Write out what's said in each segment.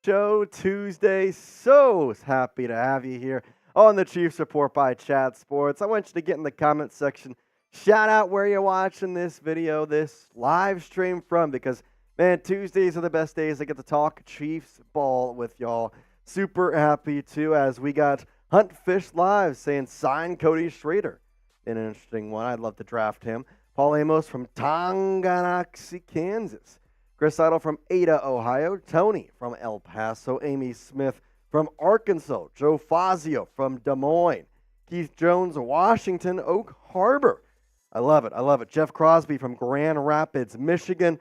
Show Tuesday. So happy to have you here on the Chiefs Report by Chat Sports. I want you to get in the comment section, shout out where you're watching this video, this live stream from, because, man, Tuesdays are the best days I get to talk Chiefs ball with y'all. Super happy, too, as we got Hunt Fish Live saying sign Cody Schrader. An interesting one. I'd love to draft him. Paul Amos from Tonganoxie, Kansas. Chris Idle from Ada, Ohio. Tony from El Paso. Amy Smith from Arkansas. Joe Fazio from Des Moines. Keith Jones, Washington, Oak Harbor. I love it. I love it. Jeff Crosby from Grand Rapids, Michigan.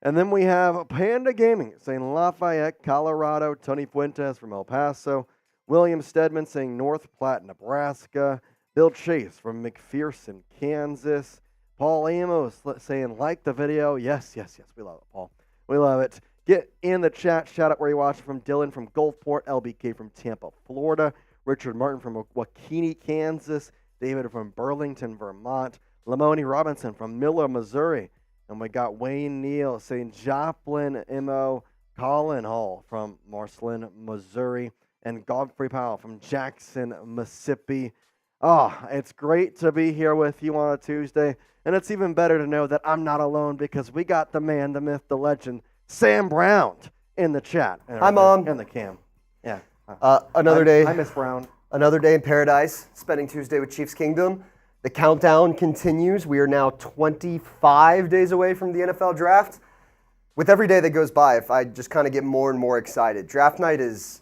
And then we have Panda Gaming saying Lafayette, Colorado. Tony Fuentes from El Paso. William Stedman saying North Platte, Nebraska. Bill Chase from McPherson, Kansas. Paul Amos saying, like the video. Yes. We love it, Paul. We love it. Get in the chat. Shout out where you're watching from. Dylan from Gulfport. LBK from Tampa, Florida. Richard Martin from Waukene, Kansas. David from Burlington, Vermont. Lamoni Robinson from Miller, Missouri. And we got Wayne Neal saying Joplin, M.O. Colin Hall from Marceline, Missouri. And Godfrey Powell from Jackson, Mississippi. Oh, it's great to be here with you on a Tuesday. And it's even better to know that I'm not alone because we got the man, the myth, the legend, Sam Brown in the chat. Hi, Mom. In the cam. Yeah. Another day. Hi, Miss Brown. Another day in paradise, spending Tuesday with Chiefs Kingdom. The countdown continues. We are now 25 days away from the NFL draft. With every day that goes by, if I just kind of get more and more excited. Draft night is...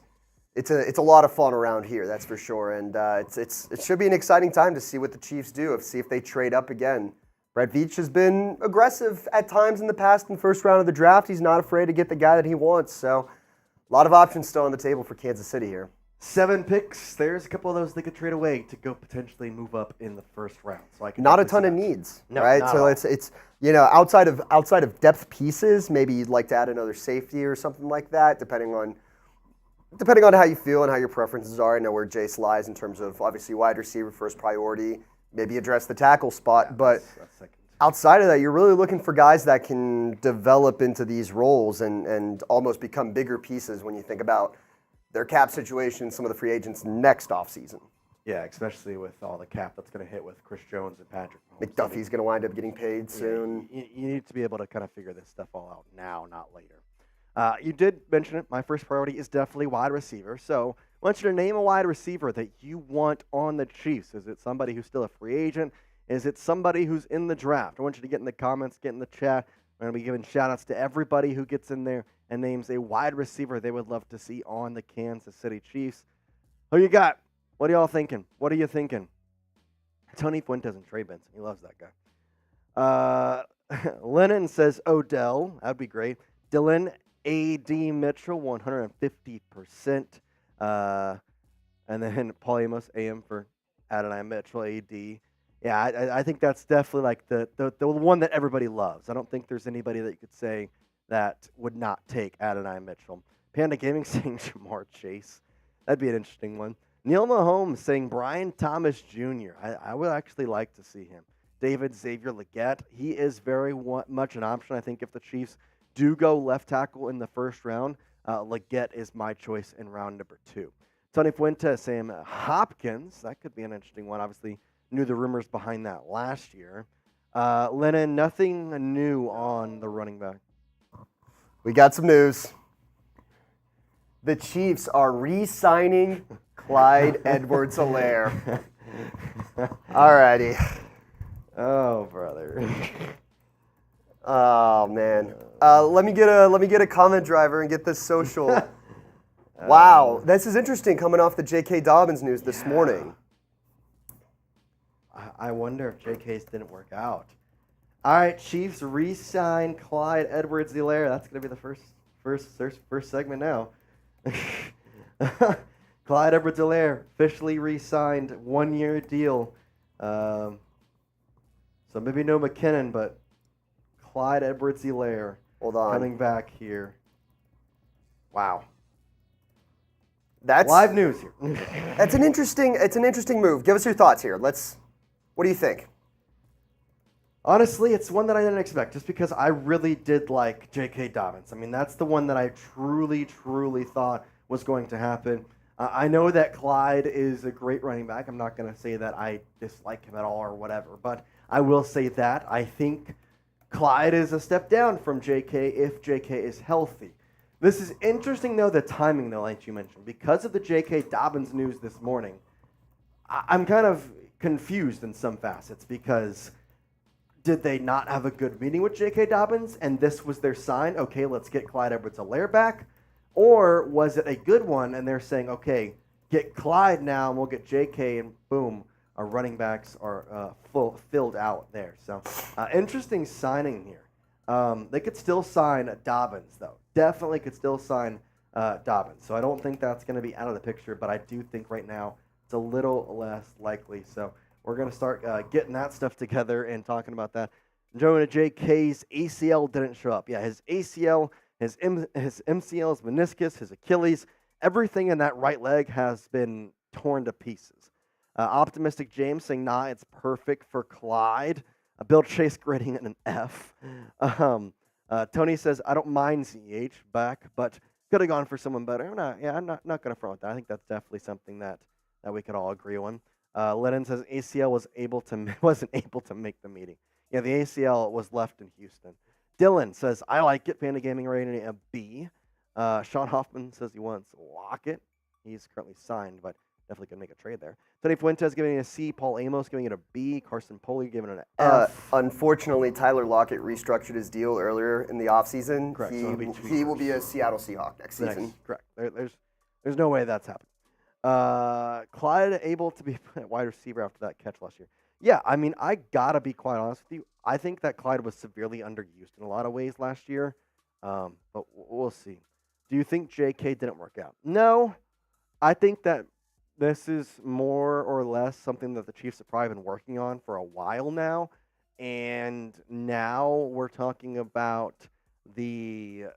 It's a lot of fun around here, that's for sure, and it should be an exciting time to see what the Chiefs do, see if they trade up again. Brett Veach has been aggressive at times in the past in the first round of the draft. He's not afraid to get the guy that he wants, so a lot of options still on the table for Kansas City here. 7 picks. There's a couple of those they could trade away to go potentially move up in the first round. So I can not a ton of needs, no, right? So it's outside of depth pieces, maybe you'd like to add another safety or something like that, depending on how you feel and how your preferences are. I know where Jace lies in terms of obviously wide receiver first priority, maybe address the tackle spot. Yeah, but that's outside of that, you're really looking for guys that can develop into these roles and almost become bigger pieces when you think about their cap situation, some of the free agents next offseason. Yeah, especially with all the cap that's going to hit with Chris Jones and Patrick Mahomes. McDuffie's going to wind up getting paid soon. You need to be able to kind of figure this stuff all out now, not later. You did mention it. My first priority is definitely wide receiver. So I want you to name a wide receiver that you want on the Chiefs. Is it somebody who's still a free agent? Is it somebody who's in the draft? I want you to get in the comments, get in the chat. We're going to be giving shout-outs to everybody who gets in there and names a wide receiver they would love to see on the Kansas City Chiefs. Who you got? What are y'all thinking? What are you thinking? Tony Fuentes and Trey Benson. He loves that guy. Lennon says Odell. That would be great. Dylan A.D. Mitchell, 150%. And then Paul Amos, AM for Adonai Mitchell, A.D. Yeah, I think that's definitely like the one that everybody loves. I don't think there's anybody that you could say that would not take Adonai Mitchell. Panda Gaming saying Jamar Chase. That'd be an interesting one. Neil Mahomes saying Brian Thomas Jr. I would actually like to see him. David Xavier Legette. He is very much an option. I think if the Chiefs do go left tackle in the first round, Legette is my choice in round number 2. Tony Fuentes saying Hopkins. That could be an interesting one. Obviously, knew the rumors behind that last year. Lennon, nothing new on the running back. We got some news. The Chiefs are re-signing Clyde Edwards-Helaire. All righty. Oh, brother. Oh man. Let me get a comment driver and get this social. Wow, this is interesting coming off the J.K. Dobbins news this morning. I wonder if J.K.'s didn't work out. All right, Chiefs re-sign Clyde Edwards-Helaire. That's going to be the first segment now. Clyde Edwards-Helaire officially re-signed, 1-year deal. So maybe no McKinnon, but Clyde Edwards-Helaire coming back here. Wow. That's live news here. It's an interesting move. Give us your thoughts here. What do you think? Honestly, it's one that I didn't expect just because I really did like J.K. Dobbins. I mean, that's the one that I truly, truly thought was going to happen. I know that Clyde is a great running back. I'm not going to say that I dislike him at all or whatever, but I will say that I think Clyde is a step down from J.K. if J.K. is healthy. This is interesting, though, the timing, though, like you mentioned. Because of the J.K. Dobbins news this morning, I'm kind of confused in some facets because did they not have a good meeting with J.K. Dobbins and this was their sign? Okay, let's get Clyde Edwards-Helaire back. Or was it a good one and they're saying, okay, get Clyde now and we'll get J.K. and boom, our running backs are filled out there. So interesting signing here. They could still sign Dobbins, though. Definitely could still sign Dobbins. So I don't think that's going to be out of the picture, but I do think right now it's a little less likely. So we're going to start getting that stuff together and talking about that. Joey J.K.'s ACL didn't show up. Yeah, his ACL, his MCL, his meniscus, his Achilles, everything in that right leg has been torn to pieces. Optimistic James saying, nah, it's perfect for Clyde. Bill Chase grading it an F. Tony says, I don't mind CEH back, but could have gone for someone better. I'm not going to front with that. I think that's definitely something that we could all agree on. Lennon says ACL wasn't able to make the meeting. Yeah, the ACL was left in Houston. Dylan says, I like it. Panda Gaming rating a B. Sean Hoffman says he wants Lockett. He's currently signed, but definitely could make a trade there. Tony Fuentes giving it a C. Paul Amos giving it a B. Carson Poley giving it an F. Unfortunately, Tyler Lockett restructured his deal earlier in the offseason. Correct. He will be a Seattle Seahawk next season. Correct. There's no way that's happened. Clyde able to be wide receiver after that catch last year. Yeah, I mean, I got to be quite honest with you. I think that Clyde was severely underused in a lot of ways last year, but we'll see. Do you think J.K. didn't work out? No. I think that this is more or less something that the Chiefs have probably been working on for a while now, and now we're talking about them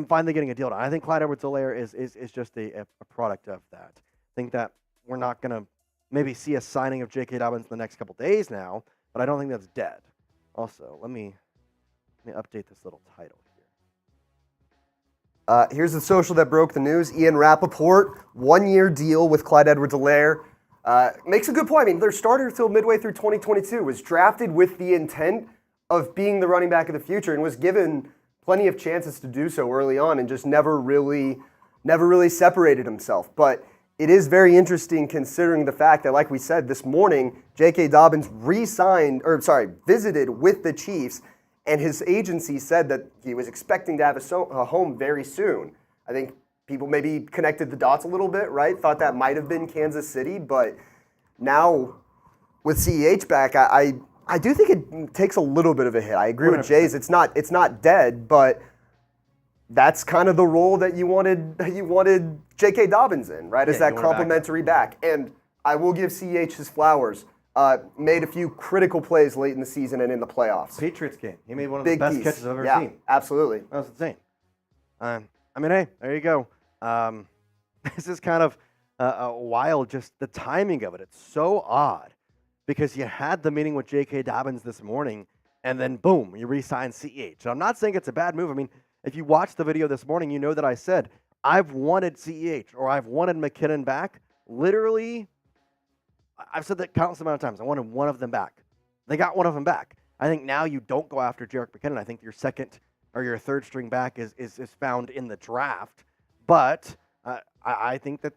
finally getting a deal done. I think Clyde Edwards-Helaire is just a product of that. I think that we're not going to maybe see a signing of J.K. Dobbins in the next couple days now, but I don't think that's dead. Also, let me update this little title here. Here's the social that broke the news. Ian Rappaport, 1-year deal with Clyde Edwards-Helaire. Makes a good point. I mean, their starter until midway through 2022 was drafted with the intent of being the running back of the future and was given plenty of chances to do so early on and just never really separated himself. But it is very interesting considering the fact that, like we said this morning, J.K. Dobbins visited with the Chiefs, and his agency said that he was expecting to have a home very soon. I think people maybe connected the dots a little bit, right? Thought that might have been Kansas City, but now with CEH back, I do think it takes a little bit of a hit. I agree 100%. With Jays. It's not dead, but that's kind of the role that you wanted J.K. Dobbins in, right? As that complimentary back. And I will give CEH his flowers. Made a few critical plays late in the season and in the playoffs. Patriots game. He made one of the best catches I've ever seen. Absolutely. That was insane. I mean, hey, there you go. This is kind of wild, just the timing of it. It's so odd because you had the meeting with J.K. Dobbins this morning, and then boom, you re-signed CEH. So I'm not saying it's a bad move. I mean, if you watched the video this morning, you know that I said I've wanted CEH or I've wanted McKinnon back. Literally, I've said that countless amount of times. I wanted one of them back. They got one of them back. I think now you don't go after Jerick McKinnon. I think your second or your third string back is found in the draft. But I think that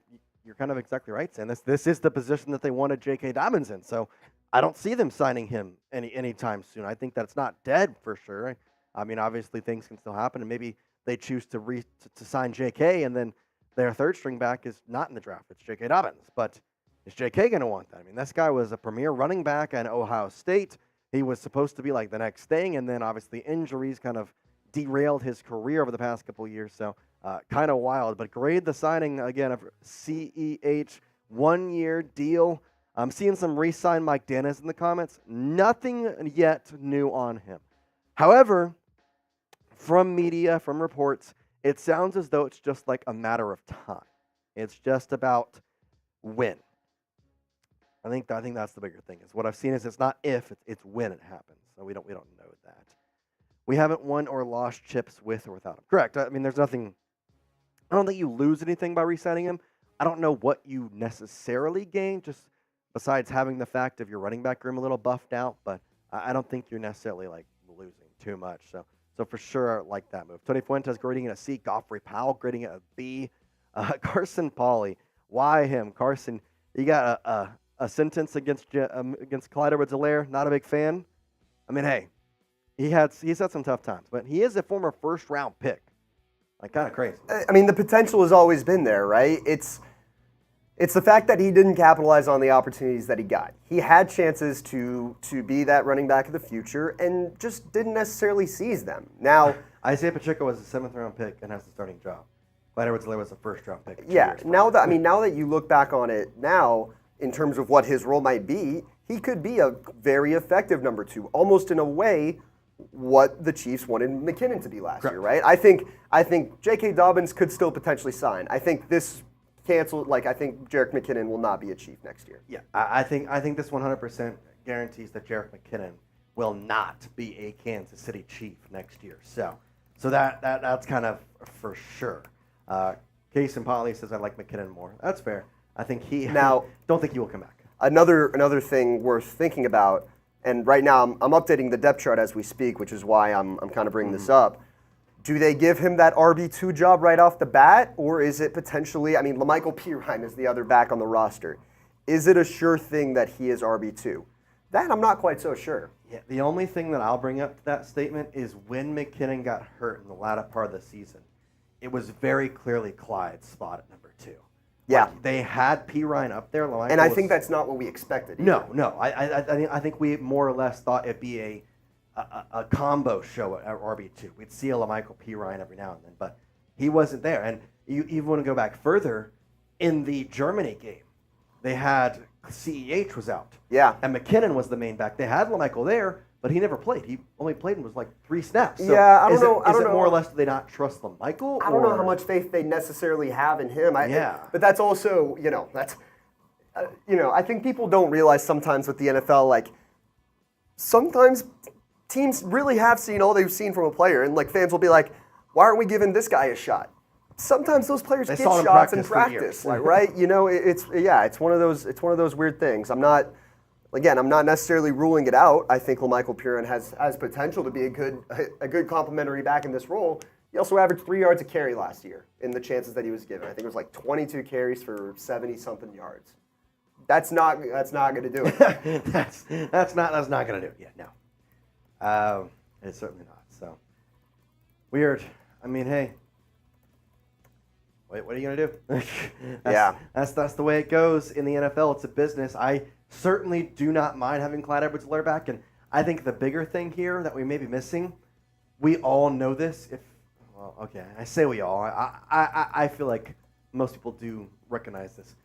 you're kind of exactly right, Sam. This is the position that they wanted J.K. Dobbins in. So I don't see them signing him anytime soon. I think that's not dead for sure. I mean, obviously things can still happen, and maybe they choose to sign J.K. and then their third string back is not in the draft. It's J.K. Dobbins. But is J.K. going to want that? I mean, this guy was a premier running back at Ohio State. He was supposed to be like the next thing, and then obviously injuries kind of derailed his career over the past couple of years. So kind of wild. But grade the signing, again, of CEH, 1-year deal. I'm seeing some re-sign Mike Dennis in the comments. Nothing yet new on him. However, from media, from reports, it sounds as though it's just like a matter of time. It's just about when. I think that's the bigger thing. Is what I've seen is it's not if, it's when it happens. So we don't know that. We haven't won or lost chips with or without him. Correct. I mean, there's nothing. I don't think you lose anything by re-signing him. I don't know what you necessarily gain, just besides having the fact of your running back room a little buffed out. But I don't think you're necessarily like losing too much. So for sure, I like that move. Tony Fuentes grading it a C. Godfrey Powell grading it a B. Carson Pauly, why him? Carson, you got a sentence against Clyde Edwards-Helaire. Not a big fan. I mean, hey, he's had some tough times, but he is a former first-round pick. Like, kind of crazy. I mean, the potential has always been there, right? It's the fact that he didn't capitalize on the opportunities that he got. He had chances to be that running back of the future and just didn't necessarily seize them. Now, Isaiah Pacheco was a 7th-round pick and has the starting job. Clyde Edwards-Helaire was a first-round pick. Yeah, now that you look back on it now, in terms of what his role might be, he could be a very effective number 2, almost in a way what the Chiefs wanted McKinnon to be last year, right? I think J.K. Dobbins could still potentially sign. I think this canceled. I think Jerick McKinnon will not be a Chief next year. Yeah, I think this 100% guarantees that Jerick McKinnon will not be a Kansas City Chief next year. So that's kind of for sure. Case and Polly says I like McKinnon more. That's fair. I think don't think he will come back. Another thing worth thinking about, and right now I'm updating the depth chart as we speak, which is why I'm kind of bringing this up. Do they give him that RB2 job right off the bat, or is it potentially, La'Mical Pirine is the other back on the roster. Is it a sure thing that he is RB2? That I'm not quite so sure. Yeah, the only thing that I'll bring up to that statement is when McKinnon got hurt in the latter part of the season, it was very clearly Clyde's spot at number 2. Yeah. They had Pirine up there. And I think that's not what we expected either. No. I think we more or less thought it'd be a combo show at RB2. We'd see a La'Mical Pirine every now and then, but he wasn't there. And you even want to go back further, in the Germany game, they had CEH was out. Yeah. And McKinnon was the main back. They had La'Mical there, but he never played. He only played and was like 3 snaps. So yeah, I don't know. Is it more or less do they not trust La'Mical? I don't know how much faith they necessarily have in him. But that's also, I think people don't realize sometimes with the NFL, sometimes teams really have seen all they've seen from a player, and fans will be like, why aren't we giving this guy a shot? Sometimes those players get shots in practice, right? It's one of those weird things. I'm not necessarily ruling it out. I think La'Mical Pirine has potential to be a good complementary back in this role. He also averaged 3 yards a carry last year in the chances that he was given. I think it was 22 carries for 70-something yards. That's not going to do it. that's not going to do it. Yeah, no. It's certainly not. So weird. I mean, hey. Wait, what are you going to do? That's the way it goes in the NFL. It's a business. I certainly do not mind having Clyde Edwards-Helaire back, and I think the bigger thing here that we may be missing, we all know this. I say we all. I feel like most people do recognize this.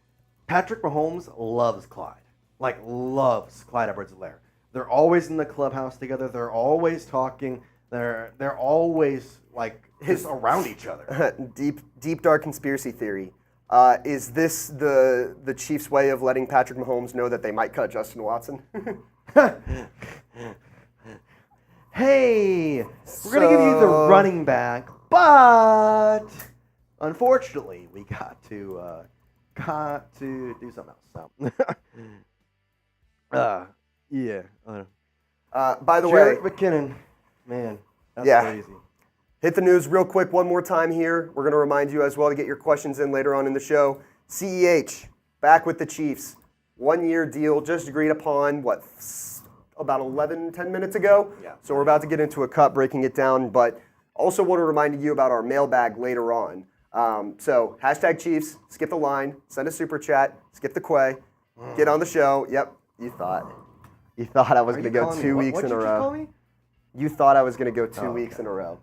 Patrick Mahomes loves Clyde. Loves Clyde Edwards-Helaire. They're always in the clubhouse together. They're always talking. They're always around each other. Deep dark conspiracy theory. Is this the Chiefs' way of letting Patrick Mahomes know that they might cut Justin Watson? Hey, we're going to give you the running back, but unfortunately, we got to do something else. So. Yeah. By the way, Jerick McKinnon, man, that's crazy. Hit the news real quick one more time here. We're going to remind you as well to get your questions in later on in the show. CEH, back with the Chiefs. 1-year deal just agreed upon, about 10 minutes ago? Yeah. So we're about to get into a cut breaking it down, but also want to remind you about our mailbag later on. So #Chiefs, skip the line, send a super chat, skip the quay, get on the show. Yep, you thought I was going to go 2 weeks in a row. You thought I was going to go 2 weeks in a row.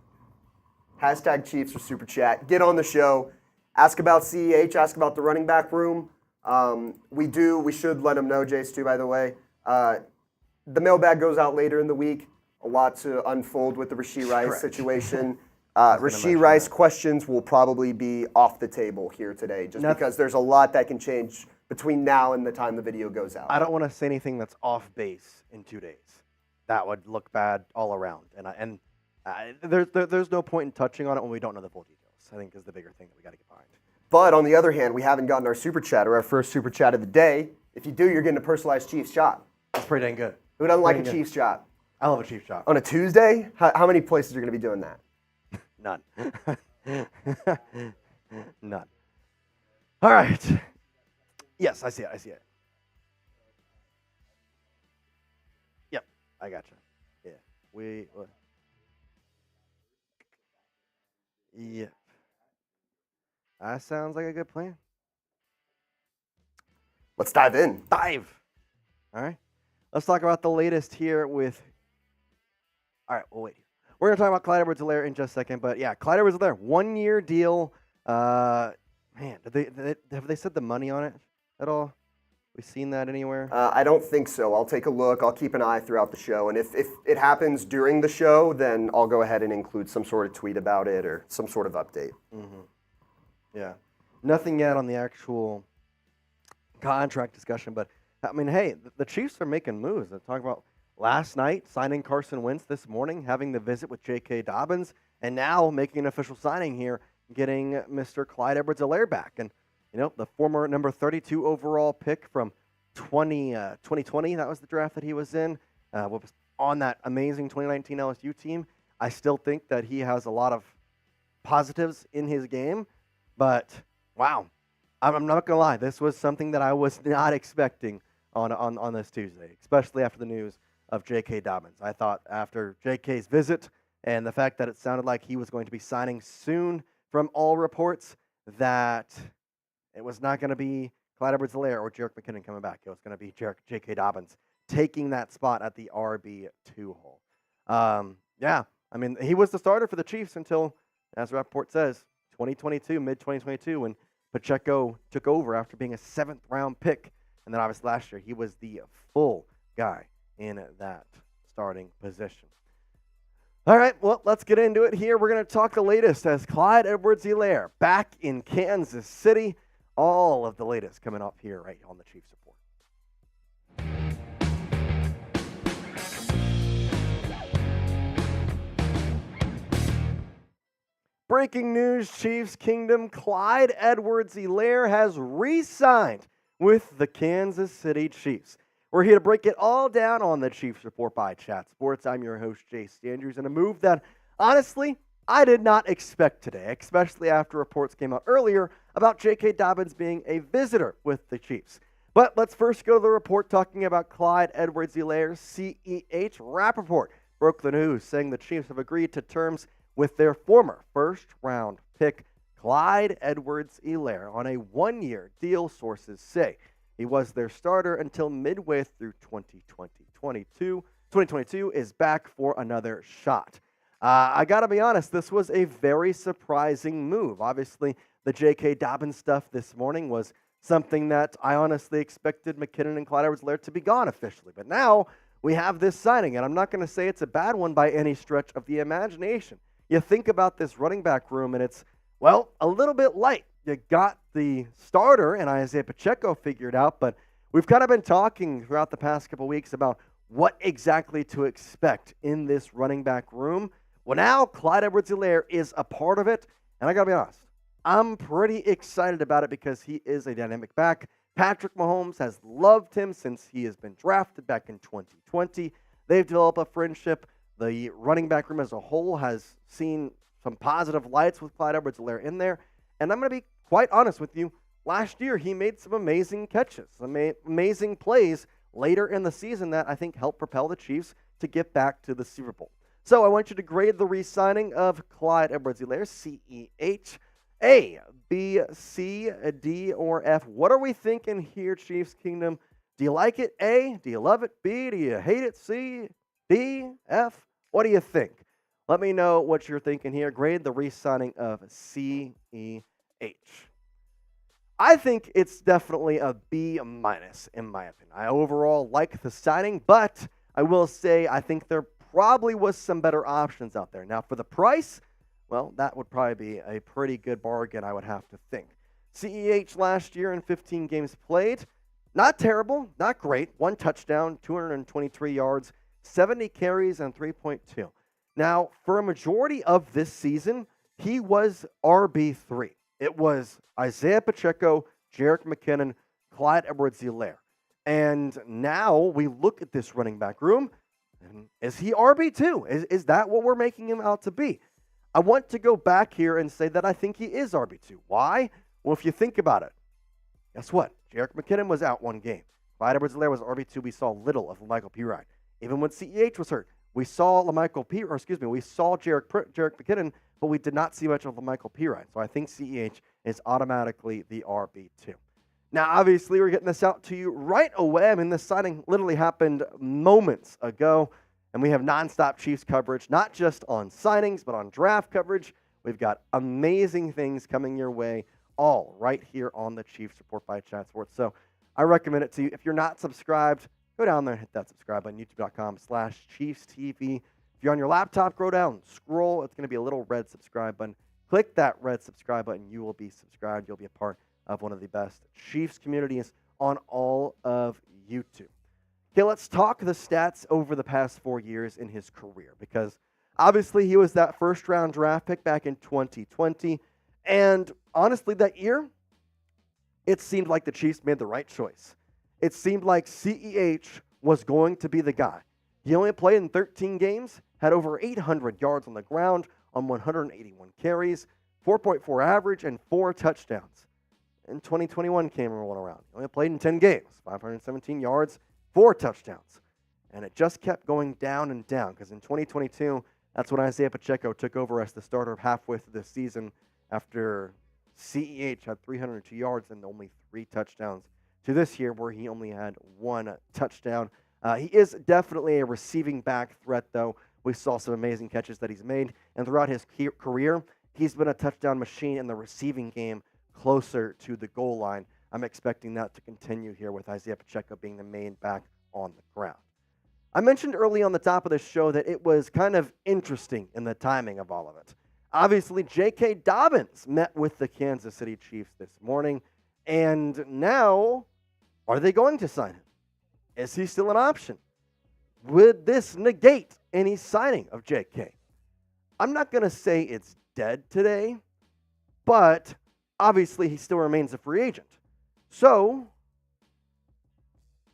#Chiefs for super chat. Get on the show. Ask about CEH. Ask about the running back room. We should let them know, Jace, too, by the way. The mailbag goes out later in the week. A lot to unfold with the Rashee Rice situation. Rashee Rice questions will probably be off the table here today, because there's a lot that can change between now and the time the video goes out. I don't want to say anything that's off base in 2 days. That would look bad all around. And there's no point in touching on it when we don't know the full details, I think, is the bigger thing that we got to get behind. But on the other hand, we haven't gotten our super chat or our first super chat of the day. If you do, you're getting a personalized Chiefs shot. That's pretty dang good. Who doesn't like a Chiefs shot? I love a Chiefs shot. On a Tuesday? How many places are going to be doing that? None. None. All right. Yes, I see it. Yep, I gotcha. Yeah. Yep. That sounds like a good plan. Let's dive in. All right. Let's talk about the latest here with. All right, we'll wait. We're going to talk about Clyde Edwards-Helaire in just a second, but yeah, Clyde Edwards-Helaire, 1-year deal. Man, have they said the money on it at all? We seen that anywhere? I don't think so. I'll take a look. I'll keep an eye throughout the show, and if it happens during the show, then I'll go ahead and include some sort of tweet about it or some sort of update. Mm-hmm. Yeah, nothing yet on the actual contract discussion, but I mean, hey, the Chiefs are making moves. They're talking about last night signing Carson Wentz, this morning having the visit with J.K. Dobbins, and now making an official signing here, getting Mr. Clyde Edwards-Helaire back. And, you know, the former number 32 overall pick from 2020, that was the draft that he was in, was on that amazing 2019 LSU team. I still think that he has a lot of positives in his game, but, wow, I'm not going to lie. This was something that I was not expecting on this Tuesday, especially after the news of J.K. Dobbins. I thought after J.K.'s visit and the fact that it sounded like he was going to be signing soon from all reports, that it was not going to be Clyde Edwards-Helaire or Jerick McKinnon coming back. It was going to be J.K. Dobbins taking that spot at the RB2 hole. Yeah, I mean, he was the starter for the Chiefs until, as Rappaport says, mid-2022, when Pacheco took over after being a 7th-round pick. And then obviously last year, he was the full guy in that starting position. All right, well, let's get into it here. We're going to talk the latest as Clyde Edwards-Helaire back in Kansas City. All of the latest coming up here right on the Chiefs Report. Breaking news, Chiefs Kingdom. Clyde Edwards-Helaire has re-signed with the Kansas City Chiefs. We're here to break it all down on the Chiefs Report by Chat Sports. I'm your host, Jace Andrews, and a move that, honestly, I did not expect today, especially after reports came out earlier about J.K. Dobbins being a visitor with the Chiefs. But let's first go to the report talking about Clyde Edwards-Helaire. CEH Rappaport broke the news, saying the Chiefs have agreed to terms with their former first-round pick, Clyde Edwards-Helaire, on a 1-year deal, sources say. He was their starter until midway through 2022 is back for another shot. I got to be honest, this was a very surprising move. Obviously, the J.K. Dobbins stuff this morning was something that I honestly expected McKinnon and Clyde Edwards-Helaire to be gone officially. But now we have this signing, and I'm not going to say it's a bad one by any stretch of the imagination. You think about this running back room, and it's, well, a little bit light. You got the starter and Isaiah Pacheco figured out, but we've kind of been talking throughout the past couple weeks about what exactly to expect in this running back room. Well, now Clyde Edwards-Helaire is a part of it, and I got to be honest, I'm pretty excited about it because he is a dynamic back. Patrick Mahomes has loved him since he has been drafted back in 2020. They've developed a friendship. The running back room as a whole has seen some positive lights with Clyde Edwards-Helaire in there. And I'm going to be quite honest with you. Last year, he made some amazing catches, some amazing plays later in the season that I think helped propel the Chiefs to get back to the Super Bowl. So I want you to grade the re-signing of Clyde Edwards-Helaire, CEH, A, B, C, D, or F. What are we thinking here, Chiefs Kingdom? Do you like it, A? Do you love it, B? Do you hate it, C, D, F? What do you think? Let me know what you're thinking here. Grade the re-signing of CEH. I think it's definitely a B- in my opinion. I overall like the signing, but I will say I think there probably was some better options out there. Now, for the price, well, that would probably be a pretty good bargain, I would have to think. CEH last year in 15 games played, not terrible, not great. 1 touchdown, 223 yards, 70 carries, and 3.2. Now, for a majority of this season, he was RB3. It was Isaiah Pacheco, Jerick McKinnon, Clyde Edwards-Helaire. And now we look at this running back room, and is he RB2? Is that what we're making him out to be? I want to go back here and say that I think he is RB2. Why? Well, if you think about it, guess what? Jerick McKinnon was out 1 game. Clyde Edwards-Helaire was RB2. We saw little of Lamichael Pirine. Even when CEH was hurt, we saw we saw Jerick McKinnon, but we did not see much of Lamichael Pirine. So I think CEH is automatically the RB2. Now, obviously, we're getting this out to you right away. I mean, this signing literally happened moments ago, and we have nonstop Chiefs coverage, not just on signings, but on draft coverage. We've got amazing things coming your way, all right here on the Chiefs Report by Chat Sports. So I recommend it to you. If you're not subscribed, go down there and hit that subscribe button, youtube.com/ChiefsTV. If you're on your laptop, go down, scroll. It's going to be a little red subscribe button. Click that red subscribe button. You will be subscribed. You'll be a part of one of the best Chiefs communities on all of YouTube. Okay, let's talk the stats over the past 4 years in his career, because obviously he was that first-round draft pick back in 2020, and honestly, that year, it seemed like the Chiefs made the right choice. It seemed like CEH was going to be the guy. He only played in 13 games, had over 800 yards on the ground on 181 carries, 4.4 average, and 4 touchdowns. And 2021 came rolling around. He only played in 10 games, 517 yards, 4 touchdowns. And it just kept going down and down, because in 2022, that's when Isaiah Pacheco took over as the starter halfway through the season after CEH had 302 yards and only 3 touchdowns, to this year where he only had 1 touchdown. He is definitely a receiving back threat, though. We saw some amazing catches that he's made, and throughout his career, he's been a touchdown machine in the receiving game closer to the goal line. I'm expecting that to continue here with Isaiah Pacheco being the main back on the ground. I mentioned early on the top of the show that it was kind of interesting in the timing of all of it. Obviously, J.K. Dobbins met with the Kansas City Chiefs this morning, and now, are they going to sign him? Is he still an option? Would this negate any signing of J.K.? I'm not going to say it's dead today, but obviously he still remains a free agent. So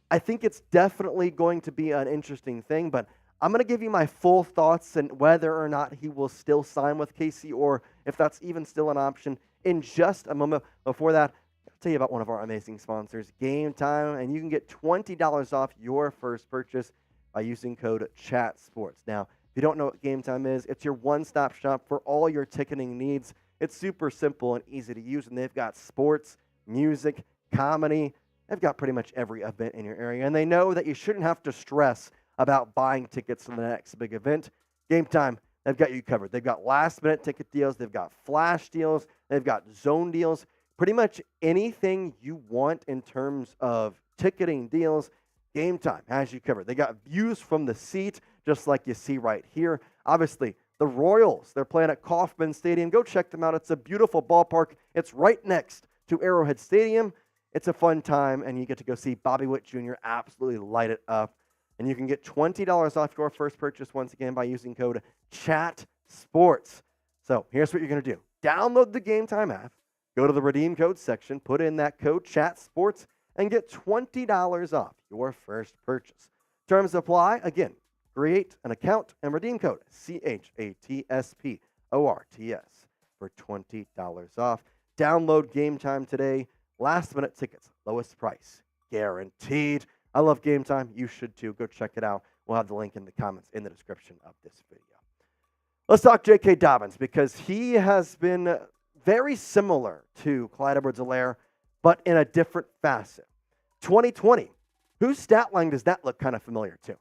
I think it's definitely going to be an interesting thing, but I'm going to give you my full thoughts and whether or not he will still sign with KC or if that's even still an option in just a moment. Before that, I'll tell you about one of our amazing sponsors, Game Time, and you can get $20 off your first purchase by using code CHATSPORTS. Now, if you don't know what Game Time is, it's your one-stop shop for all your ticketing needs. It's super simple and easy to use, and they've got sports, music, comedy. They've got pretty much every event in your area, and they know that you shouldn't have to stress about buying tickets for the next big event. Game Time, they've got you covered. They've got last-minute ticket deals. They've got flash deals. They've got zone deals. Pretty much anything you want in terms of ticketing deals, Game Time has you covered. They got views from the seat, just like you see right here. Obviously, the Royals, they're playing at Kauffman Stadium. Go check them out. It's a beautiful ballpark. It's right next to Arrowhead Stadium. It's a fun time, and you get to go see Bobby Witt Jr. absolutely light it up. And you can get $20 off your first purchase once again by using code CHATSPORTS. So here's what you're going to do. Download the Game Time app, go to the redeem code section, put in that code CHATSPORTS, and get $20 off your first purchase. Terms apply. Again, create an account and redeem code CHATSPORTS for $20 off. Download Game Time today. Last-minute tickets, lowest price, guaranteed. I love Game Time. You should too. Go check it out. We'll have the link in the comments in the description of this video. Let's talk J.K. Dobbins, because he has been very similar to Clyde Edwards-Helaire, but in a different facet. 2020, whose stat line does that look kind of familiar to?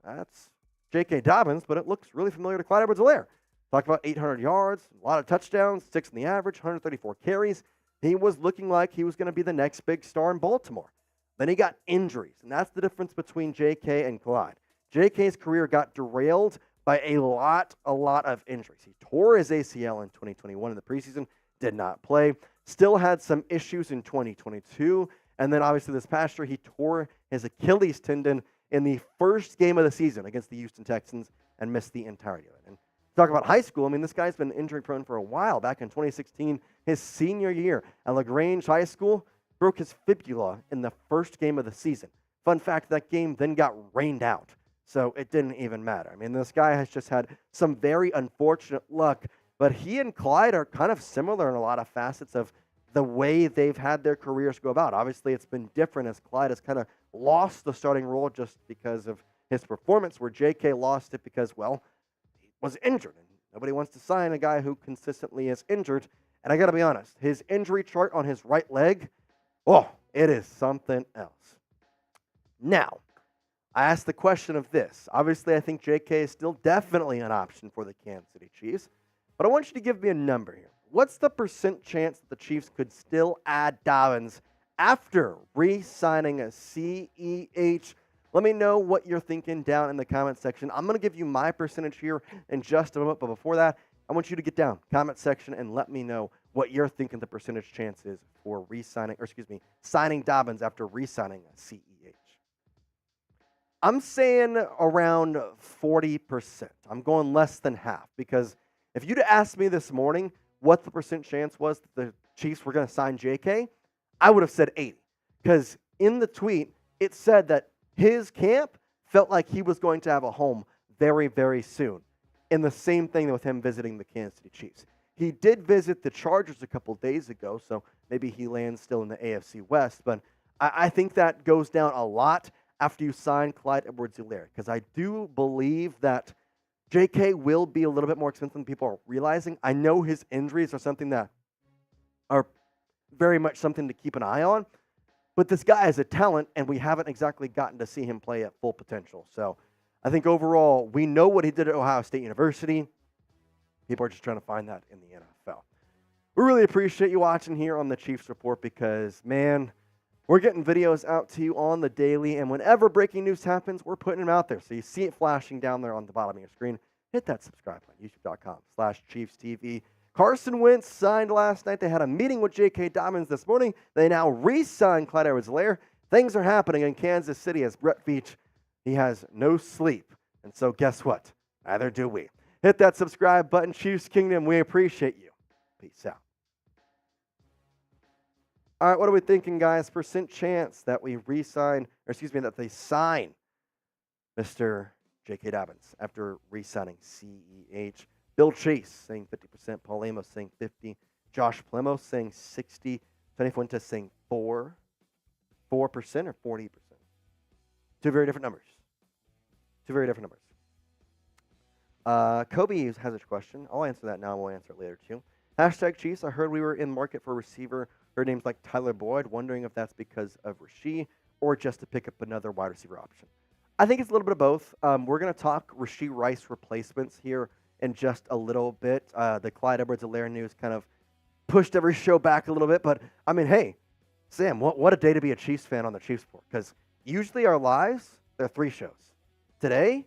That's J.K. Dobbins, but it looks really familiar to Clyde Edwards-Helaire. Talked about 800 yards, a lot of touchdowns, 6 in the average, 134 carries. He was looking like he was going to be the next big star in Baltimore. Then he got injuries, and that's the difference between J.K. and Clyde. J.K.'s career got derailed by a lot of injuries. He tore his ACL in 2021 in the preseason, did not play. Still had some issues in 2022. And then obviously this past year, he tore his Achilles tendon in the first game of the season against the Houston Texans and missed the entirety of it. And talk about high school, I mean, this guy's been injury prone for a while. Back in 2016, his senior year at LaGrange High School, broke his fibula in the first game of the season. Fun fact, that game then got rained out, so it didn't even matter. I mean, this guy has just had some very unfortunate luck, but he and Clyde are kind of similar in a lot of facets of the way they've had their careers go about. Obviously, it's been different as Clyde has kind of lost the starting role just because of his performance, where JK lost it because, well, he was injured, and nobody wants to sign a guy who consistently is injured. And I got to be honest, his injury chart on his right leg, oh, it is something else. Now, I asked the question of this. Obviously, I think JK is still definitely an option for the Kansas City Chiefs, but I want you to give me a number here. What's the % chance that the Chiefs could still add Dobbins after re-signing a CEH? Let me know what you're thinking down in the comment section. I'm going to give you my percentage here in just a moment, but before that, I want you to get down, comment section, and let me know what you're thinking the percentage chance is for signing Dobbins after re-signing a CEH. I'm saying around 40%. I'm going less than half because if you'd asked me this morning what the % chance was that the Chiefs were going to sign JK, I would have said 80 because in the tweet, it said that his camp felt like he was going to have a home very, very soon. And the same thing with him visiting the Kansas City Chiefs. He did visit the Chargers a couple days ago, so maybe he lands still in the AFC West, but I think that goes down a lot after you sign Clyde Edwards-Helaire, because I do believe that JK will be a little bit more expensive than people are realizing. I know his injuries are something that are very much something to keep an eye on, but this guy is a talent, and we haven't exactly gotten to see him play at full potential. So I think overall, we know what he did at Ohio State University. People are just trying to find that in the NFL. We really appreciate you watching here on the Chiefs Report because, man, we're getting videos out to you on the daily, and whenever breaking news happens, we're putting them out there. So you see it flashing down there on the bottom of your screen. Hit that subscribe button, youtube.com/ChiefsTV. Carson Wentz signed last night. They had a meeting with J.K. Dobbins this morning. They now re-signed Clyde Edwards-Helaire. Things are happening in Kansas City as Brett Veach, he has no sleep. And so guess what? Neither do we. Hit that subscribe button, Chiefs Kingdom. We appreciate you. Peace out. All right, what are we thinking, guys? % chance that we that they sign Mr. J.K. Dobbins after re-signing CEH. Bill Chase saying 50%, Paul Amos saying 50%, Josh Plemo saying 60%, Tony Fuentes saying 4% or 40%. Two very different numbers. Kobe has a question. I'll answer that now, and we'll answer it later too. #Chiefs, I heard we were in market for a receiver. Heard names like Tyler Boyd, wondering if that's because of Rashee or just to pick up another wide receiver option. I think it's a little bit of both. We're going to talk Rashee Rice replacements here in just a little bit. The Clyde Edwards-Helaire news kind of pushed every show back a little bit, but I mean, hey, Sam, what a day to be a Chiefs fan on the Chiefs Report, because usually our lives, they're 3 shows. Today,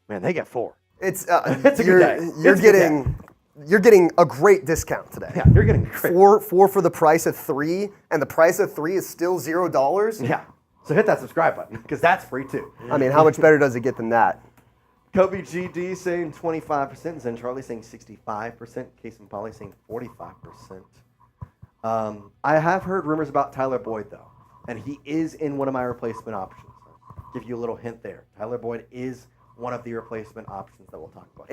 man, they get 4. It's it's a good day. You're getting a great discount today. Yeah, you're getting great. 4 for the price of 3, and the price of 3 is still $0. Yeah. So hit that subscribe button because that's free too. I mean, how much better does it get than that? Kobe GD saying 25%, Zen Charlie saying 65%, Case and Polly saying 45%. I have heard rumors about Tyler Boyd though, and he is in one of my replacement options. I'll give you a little hint there. Tyler Boyd is one of the replacement options that we'll talk about.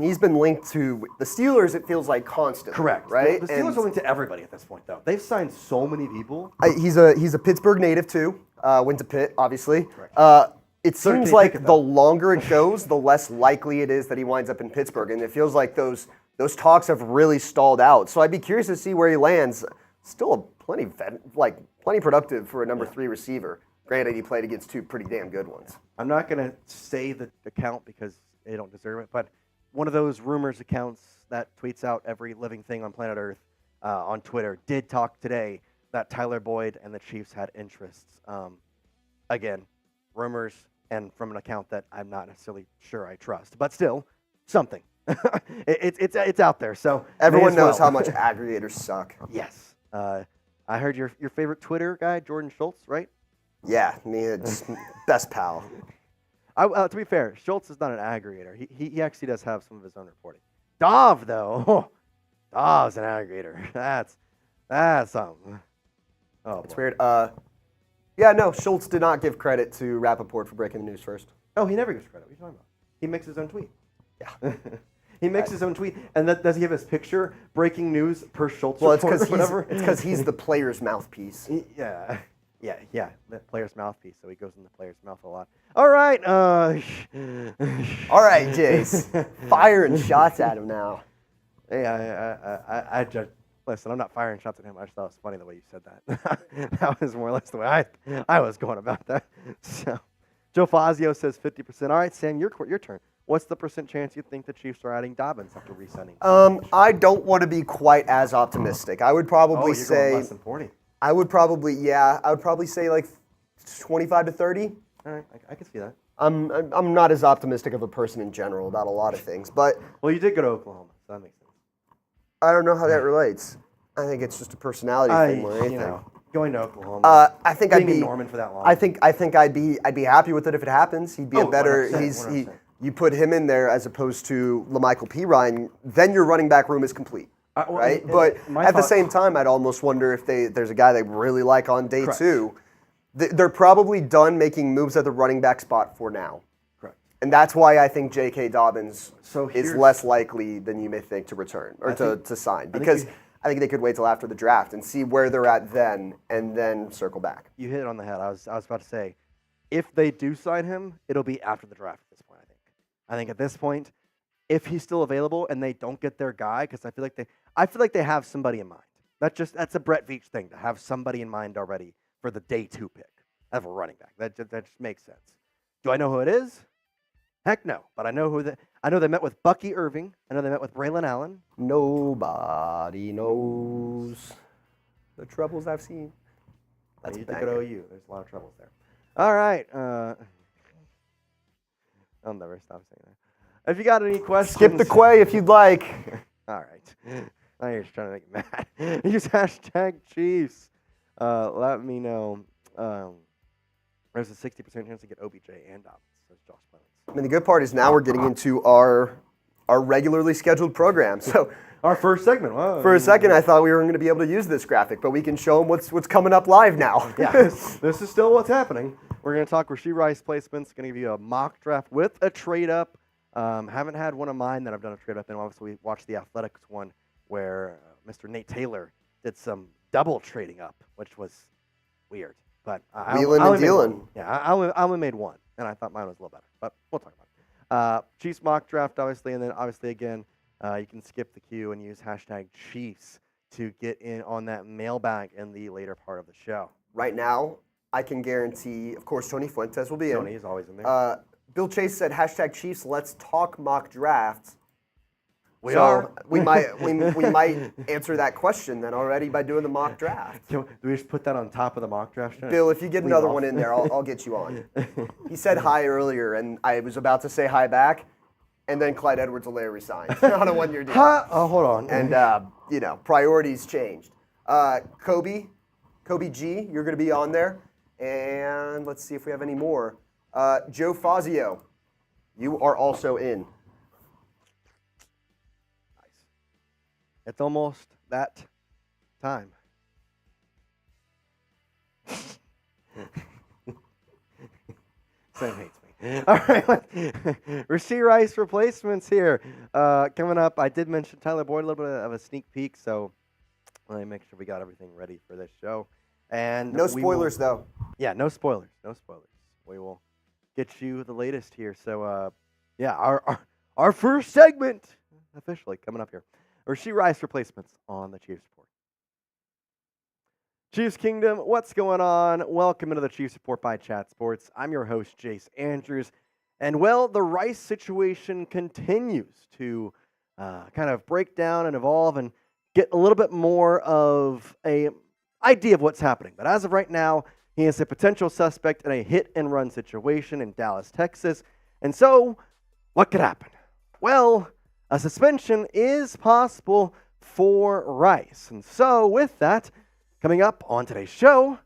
He's been linked to the Steelers, it feels like, constantly. Correct. Right? The Steelers are linked to everybody at this point, though. They've signed so many people. He's a Pittsburgh native, too. Went to Pitt, obviously. Correct. It seems like the longer it goes, the less likely it is that he winds up in Pittsburgh. And it feels like those talks have really stalled out. So I'd be curious to see where he lands. Still plenty productive for a number 3 receiver. Granted, he played against 2 pretty damn good ones. I'm not going to say the account because they don't deserve it, but one of those rumors accounts that tweets out every living thing on planet Earth on Twitter did talk today that Tyler Boyd and the Chiefs had interests. Again, rumors and from an account that I'm not necessarily sure I trust, but still, something. It's out there. So everyone knows how much aggregators suck. Yes. I heard your favorite Twitter guy, Jordan Schultz, right? Yeah, me, it's best pal. To be fair, Schultz is not an aggregator. He actually does have some of his own reporting. Dov, though, Dov's an aggregator. That's something. Oh, It's weird. Yeah, no, Schultz did not give credit to Rappaport for breaking the news first. Oh, he never gives credit. What are you talking about? He makes his own tweet. Yeah. He makes his own tweet, and does he have his picture? Breaking news per Schultz Well, it's report or whatever. it's because he's the player's mouthpiece. Yeah. The player's mouthpiece, so he goes in the player's mouth a lot. All right. All right, Jace. Firing shots at him now. Hey, I just listen. I'm not firing shots at him. I just thought it was funny the way you said that. That was more or less the way I was going about that. So, Joe Fazio says 50%. All right, Sam, your turn. What's the percent chance you think the Chiefs are adding Dobbins after re-signing? I don't want to be quite as optimistic. I would probably you're say going less than 40. I would probably say like 25 to 30. All right, I can see that. I'm not as optimistic of a person in general about a lot of things, but Well, you did go to Oklahoma, so that makes sense. I don't know how that relates. I think it's just a personality thing more than anything. Going to Oklahoma. I think being I'd be in Norman for that long. I think I'd be happy with it if it happens. He'd be a better. 100%. You put him in there as opposed to LaMichael Pirine, then your running back room is complete, right? But at the same time, I'd almost wonder if there's a guy they really like on day Correct. 2. They're probably done making moves at the running back spot for now. Correct. And that's why I think J.K. Dobbins So is here's- less likely than you may think to return or to sign. Because I think they could wait till after the draft and see where they're at then and then circle back. You hit it on the head. I was about to say, if they do sign him, it'll be after the draft at this point, I think. I think at this point, if he's still available and they don't get their guy, because I feel like they have somebody in mind. That's a Brett Veach thing, to have somebody in mind already for the day 2 pick of a running back. That just makes sense. Do I know who it is? Heck no. But I know they met with Bucky Irving. I know they met with Braelon Allen. Nobody knows the troubles I've seen. That's You a took it banger. OU. There's a lot of troubles there. All right. I'll never stop saying that. If you got any questions, Skip the quay if you'd like. All right. Now you're just trying to make me mad. Use hashtag Chiefs. Let me know. There's a 60% chance to get OBJ and Dobbins, says Josh Clemens. I mean, the good part is now we're getting into our regularly scheduled program. So Our first segment. Wow. for a second, I thought we weren't going to be able to use this graphic, but we can show them what's coming up live now. Yeah, this is still what's happening. We're going to talk Rashee Rice placements. Going to give you a mock draft with a trade up. Haven't had one of mine that I've done a trade up in. Obviously, we watched the Athletics one where Mr. Nate Taylor did some double trading up, which was weird. But Wheeling and dealing. Yeah, I only made one, and I thought mine was a little better. But we'll talk about it. Chiefs mock draft, obviously, and then obviously again, you can skip the queue and use hashtag Chiefs to get in on that mailbag in the later part of the show. Right now, I can guarantee, of course, Tony Fuentes will be Tony in. is always in there. Bill Chase said hashtag Chiefs. Let's talk mock drafts. We So are. we might answer that question then already by doing the mock draft. Do we just put that on top of the mock draft? Bill, if you get Leave another off. one in there, I'll get you on. He said hi earlier, and I was about to say hi back, and then Clyde Edwards-Helaire resigned on a one-year deal. Oh, hold on. And priorities changed. Kobe G, you're going to be on there, and let's see if we have any more. Joe Fazio, you are also in. It's almost that time. Sam hates me. All right, Rashee Rice replacements here. Coming up, I did mention Tyler Boyd, a little bit of a sneak peek, so let me make sure we got everything ready for this show. And No spoilers, though. Yeah, no spoilers. No spoilers. We will get you the latest here. So, our first segment officially coming up here. Rashee Rice replacements on the Chiefs Report. Chiefs Kingdom, what's going on? Welcome into the Chiefs Report by Chat Sports. I'm your host, Jace Andrews. And, well, the Rice situation continues to kind of break down and evolve and get a little bit more of a idea of what's happening. But as of right now, he is a potential suspect in a hit-and-run situation in Dallas, Texas. And so, what could happen? Well, a suspension is possible for Rice. And so with that, coming up on today's show,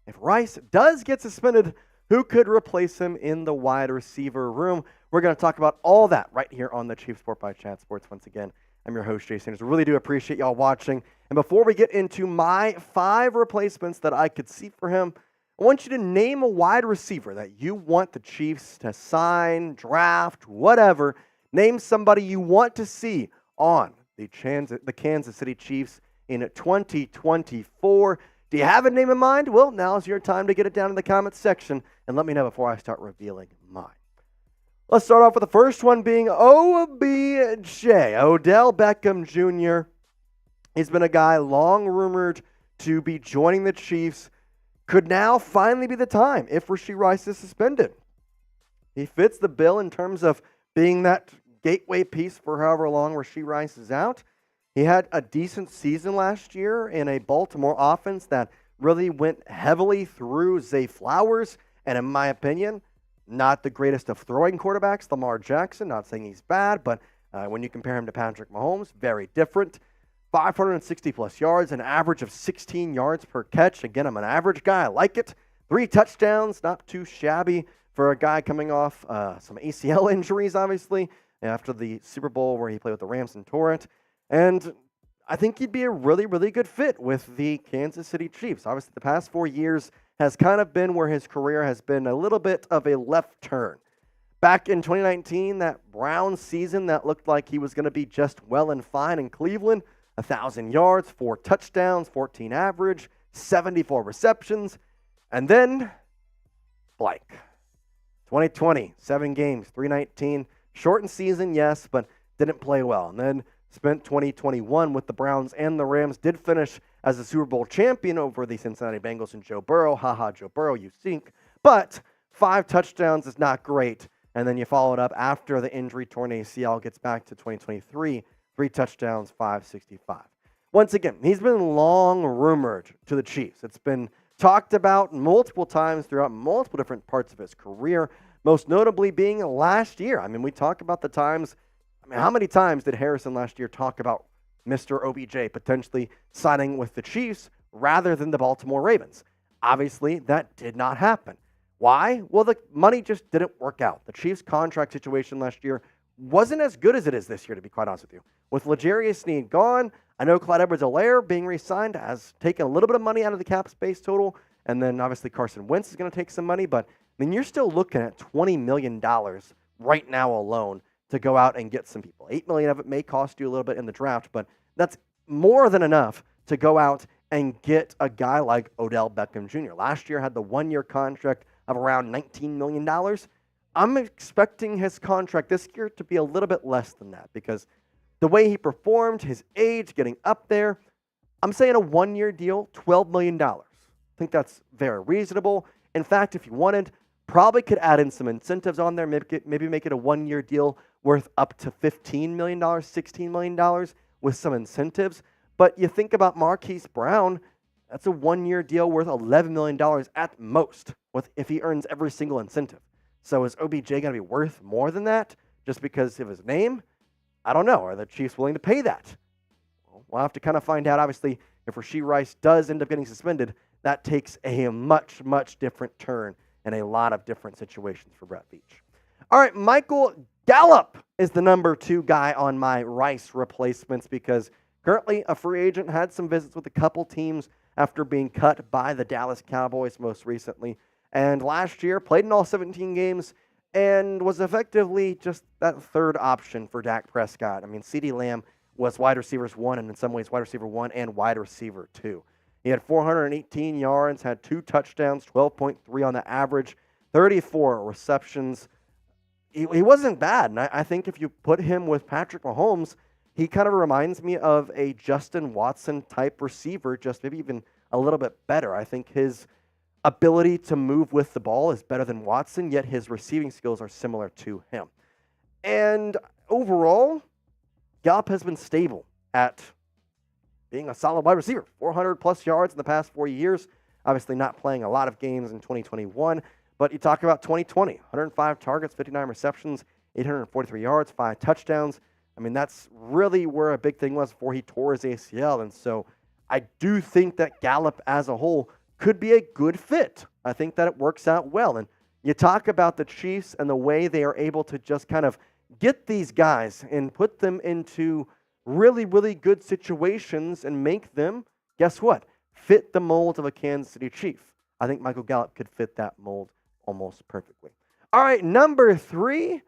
if Rice does get suspended, who could replace him in the wide receiver room? We're going to talk about all that right here on the Chief Sport by Chat Sports. Once again, I'm your host, Jace Andrews. Really do appreciate y'all watching. And before we get into my 5 replacements that I could see for him, I want you to name a wide receiver that you want the Chiefs to sign, draft, whatever. Name somebody you want to see on the Kansas City Chiefs in 2024. Do you have a name in mind? Well, now's your time to get it down in the comments section and let me know before I start revealing mine. Let's start off with the first one being OBJ, Odell Beckham Jr. He's been a guy long rumored to be joining the Chiefs. Could now finally be the time if Rashee Rice is suspended. He fits the bill in terms of being that gateway piece for however long Rashee Rice is out. He had a decent season last year in a Baltimore offense that really went heavily through Zay Flowers, and in my opinion, not the greatest of throwing quarterbacks. Lamar Jackson, not saying he's bad, but when you compare him to Patrick Mahomes, very different. 560-plus yards, an average of 16 yards per catch. Again, I'm an average guy. I like it. 3 touchdowns, not too shabby for a guy coming off some ACL injuries, obviously, after the Super Bowl where he played with the Rams and Torrent. And I think he'd be a really, really good fit with the Kansas City Chiefs. Obviously, the past 4 years has kind of been where his career has been a little bit of a left turn. Back in 2019, that Browns season that looked like he was going to be just well and fine in Cleveland, 1,000 yards, 4 touchdowns, 14 average, 74 receptions, and then blank. 2020, 7 games, 319, shortened season, yes, but didn't play well. And then spent 2021 with the Browns and the Rams, did finish as a Super Bowl champion over the Cincinnati Bengals and Joe Burrow. Haha, Joe Burrow, you stink. But 5 touchdowns is not great. And then you follow it up after the injury-torn ACL gets back to 2023. 3 touchdowns, 565. Once again, he's been long rumored to the Chiefs. It's been talked about multiple times throughout multiple different parts of his career, most notably being last year. I mean, we talk about the times. I mean, how many times did Harrison last year talk about Mr. OBJ potentially signing with the Chiefs rather than the Baltimore Ravens? Obviously, that did not happen. Why? Well, the money just didn't work out. The Chiefs' contract situation last year wasn't as good as it is this year, to be quite honest with you. With L'Jarius Sneed gone, I know Clyde Edwards-Helaire being re-signed has taken a little bit of money out of the cap space total, and then obviously Carson Wentz is going to take some money, but I mean, you're still looking at $20 million right now alone to go out and get some people. $8 million of it may cost you a little bit in the draft, but that's more than enough to go out and get a guy like Odell Beckham Jr. Last year had the 1-year contract of around $19 million. I'm expecting his contract this year to be a little bit less than that because the way he performed, his age, getting up there, I'm saying a 1-year deal, $12 million. I think that's very reasonable. In fact, if you wanted, probably could add in some incentives on there, maybe make it a 1-year deal worth up to $15 million, $16 million with some incentives. But you think about Marquise Brown, that's a 1-year deal worth $11 million at most if he earns every single incentive. So is OBJ going to be worth more than that just because of his name? I don't know. Are the Chiefs willing to pay that? Well, we'll have to kind of find out. Obviously, if Rashee Rice does end up getting suspended, that takes a much, much different turn in a lot of different situations for Brett Veach. All right, Michael Gallup is the number 2 guy on my Rice replacements because currently a free agent, had some visits with a couple teams after being cut by the Dallas Cowboys most recently. And last year, played in all 17 games and was effectively just that third option for Dak Prescott. I mean, CeeDee Lamb was wide receivers 1 and in some ways wide receiver 1 and wide receiver 2. He had 418 yards, had 2 touchdowns, 12.3 on the average, 34 receptions. He wasn't bad. And I think if you put him with Patrick Mahomes, he kind of reminds me of a Justin Watson type receiver, just maybe even a little bit better. I think his ability to move with the ball is better than Watson, yet his receiving skills are similar to him. And overall, Gallup has been stable at being a solid wide receiver. 400-plus yards in the past 4 years. Obviously not playing a lot of games in 2021. But you talk about 2020, 105 targets, 59 receptions, 843 yards, 5 touchdowns. I mean, that's really where a big thing was before he tore his ACL. And so I do think that Gallup as a whole could be a good fit. I think that it works out well. And you talk about the Chiefs and the way they are able to just kind of get these guys and put them into really, really good situations and make them, guess what, fit the mold of a Kansas City Chief. I think Michael Gallup could fit that mold almost perfectly. All right, number 3.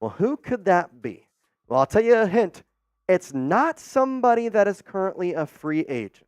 Well, who could that be? Well, I'll tell you a hint. It's not somebody that is currently a free agent.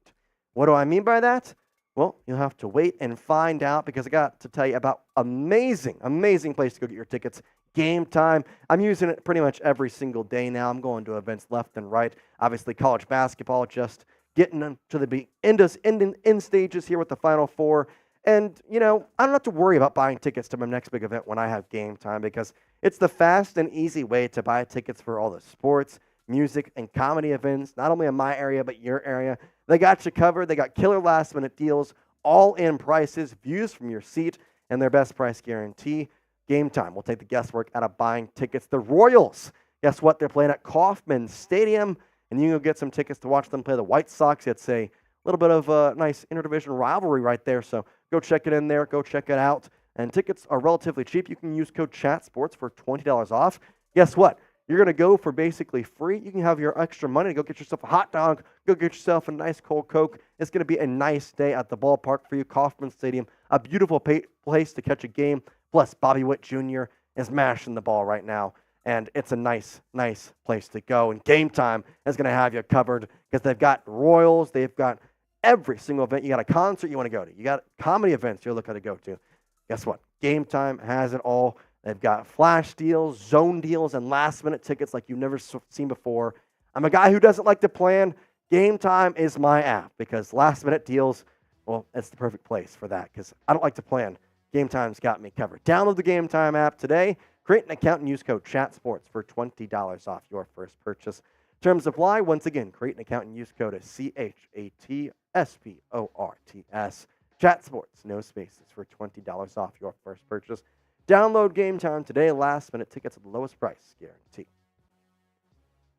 What do I mean by that? Well, you'll have to wait and find out because I got to tell you about amazing place to go get your tickets. Game Time. I'm using it pretty much every single day now. I'm going to events left and right. Obviously, college basketball just getting to the end stages here with the Final Four. And, I don't have to worry about buying tickets to my next big event when I have Game Time because it's the fast and easy way to buy tickets for all the sports, music, and comedy events, not only in my area, but your area. They got you covered. They got killer last-minute deals, all-in prices, views from your seat, and their best price guarantee. Game Time will take the guesswork out of buying tickets. The Royals, guess what? They're playing at Kauffman Stadium, and you can go get some tickets to watch them play the White Sox. It's a little bit of a nice interdivision rivalry right there, so go check it in there. Go check it out. And tickets are relatively cheap. You can use code CHATSPORTS for $20 off. Guess what? You're going to go for basically free. You can have your extra money to go get yourself a hot dog, go get yourself a nice cold Coke. It's going to be a nice day at the ballpark for you, Kauffman Stadium, a beautiful place to catch a game. Plus, Bobby Witt Jr. is mashing the ball right now, and it's a nice place to go. And Game Time is going to have you covered because they've got Royals. They've got every single event. You got a concert you want to go to. You got comedy events you're looking to go to. Guess what? Game Time has it all. They've got flash deals, zone deals, and last-minute tickets like you've never seen before. I'm a guy who doesn't like to plan. Game Time is my app because last-minute deals, well, it's the perfect place for that because I don't like to plan. Game Time's got me covered. Download the Game Time app today. Create an account and use code CHATSPORTS for $20 off your first purchase. Terms apply. Once again, create an account and use code CHATSPORTS. Chat Sports, no spaces, for $20 off your first purchase. Download Game Time today. Last-minute tickets at the lowest price guarantee.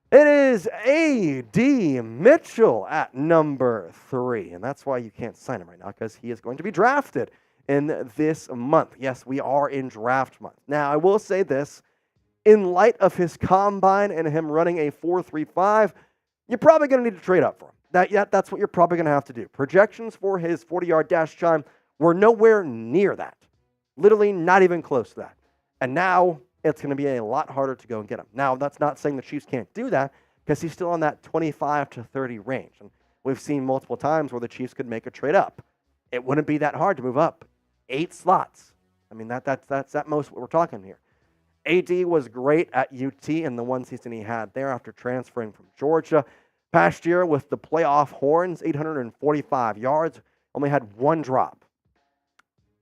It is A.D. Mitchell at number 3, and that's why you can't sign him right now because he is going to be drafted in this month. Yes, we are in draft month. Now, I will say this. In light of his combine and him running a 4.35, you're probably going to need to trade up for him. That's what you're probably going to have to do. Projections for his 40-yard dash time were nowhere near that. Literally not even close to that. And now it's going to be a lot harder to go and get him. Now, that's not saying the Chiefs can't do that because he's still on that 25 to 30 range. And we've seen multiple times where the Chiefs could make a trade up. It wouldn't be that hard to move up 8 slots. I mean, that's at most what we're talking here. AD was great at UT in the one season he had there after transferring from Georgia. Past year with the playoff horns, 845 yards, only had 1 drop.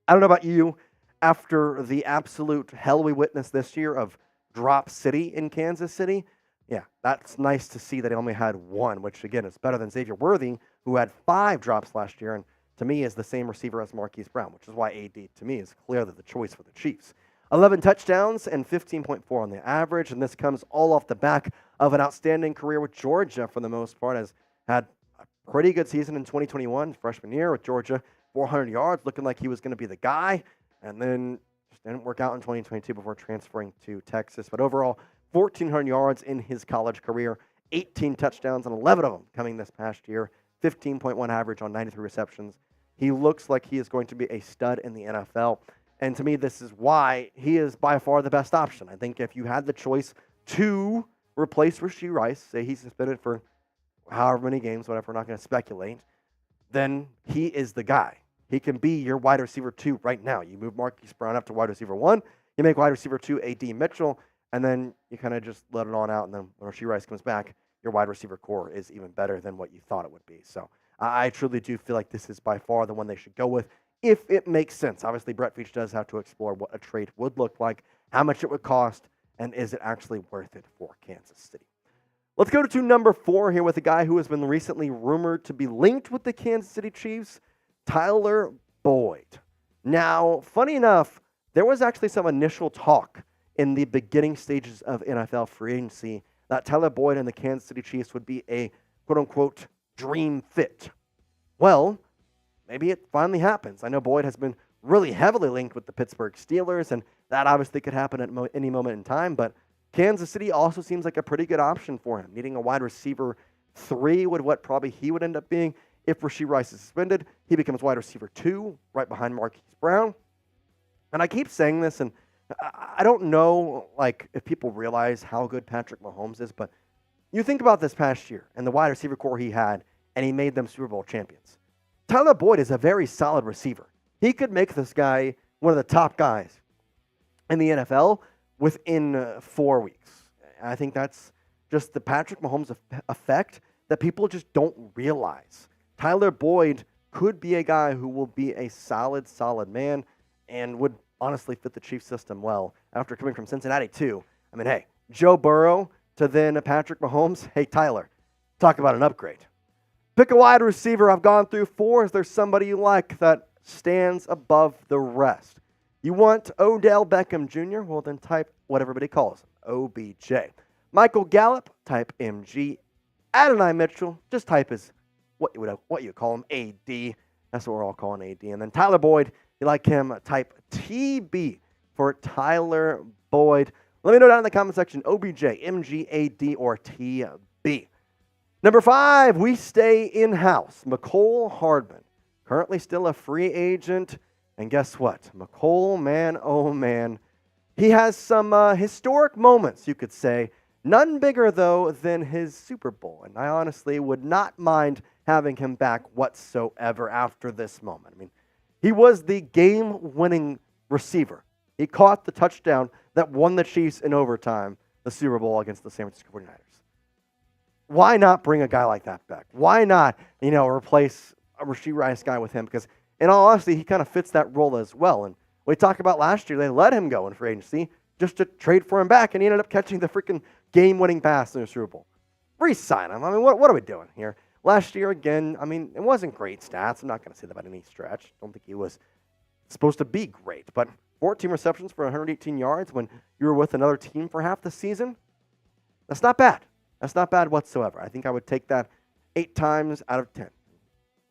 I don't know about you, after the absolute hell we witnessed this year of Drop City in Kansas City, yeah, that's nice to see that he only had 1, which again is better than Xavier Worthy, who had 5 drops last year, and to me is the same receiver as Marquise Brown, which is why AD to me is clearly the choice for the Chiefs. 11 touchdowns and 15.4 on the average, and this comes all off the back of an outstanding career with Georgia for the most part. Has had a pretty good season in 2021, freshman year with Georgia, 400 yards, looking like he was going to be the guy, and then just didn't work out in 2022 before transferring to Texas. But overall, 1,400 yards in his college career, 18 touchdowns, and 11 of them coming this past year, 15.1 average on 93 receptions. He looks like he is going to be a stud in the NFL. And to me, this is why he is by far the best option. I think if you had the choice to replace Rashee Rice, say he's suspended for however many games, whatever, we're not going to speculate, then he is the guy. He can be your wide receiver 2 right now. You move Marquise Brown up to wide receiver 1, you make wide receiver 2 A.D. Mitchell, and then you kind of just let it on out, and then when Rashee Rice comes back, your wide receiver core is even better than what you thought it would be. So I truly do feel like this is by far the one they should go with, if it makes sense. Obviously, Brett Veach does have to explore what a trade would look like, how much it would cost, and is it actually worth it for Kansas City. Let's go to number 4 here with a guy who has been recently rumored to be linked with the Kansas City Chiefs, Tyler Boyd. Now, funny enough, there was actually some initial talk in the beginning stages of NFL free agency that Tyler Boyd and the Kansas City Chiefs would be a quote-unquote dream fit. Well, maybe it finally happens. I know Boyd has been really heavily linked with the Pittsburgh Steelers, and that obviously could happen at any moment in time, but Kansas City also seems like a pretty good option for him, needing a wide receiver 3 would what probably he would end up being. If Rashee Rice is suspended, he becomes wide receiver 2, right behind Marquise Brown. And I keep saying this, and I don't know if people realize how good Patrick Mahomes is, but you think about this past year and the wide receiver core he had, and he made them Super Bowl champions. Tyler Boyd is a very solid receiver. He could make this guy one of the top guys in the NFL within 4 weeks. I think that's just the Patrick Mahomes effect that people just don't realize. Tyler Boyd could be a guy who will be a solid man and would honestly fit the Chiefs system well after coming from Cincinnati too. I mean, hey, Joe Burrow to then Patrick Mahomes. Hey, Tyler, talk about an upgrade. Pick a wide receiver. I've gone through 4. Is there somebody you like that stands above the rest? You want Odell Beckham Jr.? Well, then type what everybody calls him, OBJ. Michael Gallup, type MG. Adonai Mitchell, just type as what you call him, AD. That's what we're all calling AD. And then Tyler Boyd, you like him, type TB for Tyler Boyd. Let me know down in the comment section, OBJ, MG, AD, or TB. Number 5, we stay in-house. Mecole Hardman, currently still a free agent. And guess what? Mecole, man, oh man, he has some historic moments, you could say. None bigger, though, than his Super Bowl. And I honestly would not mind having him back whatsoever after this moment. I mean, he was the game-winning receiver. He caught the touchdown that won the Chiefs in overtime, the Super Bowl against the San Francisco 49ers. Why not bring a guy like that back? Why not, replace a Rashee Rice guy with him? Because in all honesty, he kind of fits that role as well. And we talked about last year, they let him go in free agency just to trade for him back, and he ended up catching the freaking game-winning pass in the Super Bowl. Re-sign him. I mean, what are we doing here? Last year, again, I mean, it wasn't great stats. I'm not going to say that by any stretch. Don't think he was supposed to be great. But 14 receptions for 118 yards when you were with another team for half the season, that's not bad. That's not bad whatsoever. I think I would take that 8 times out of 10.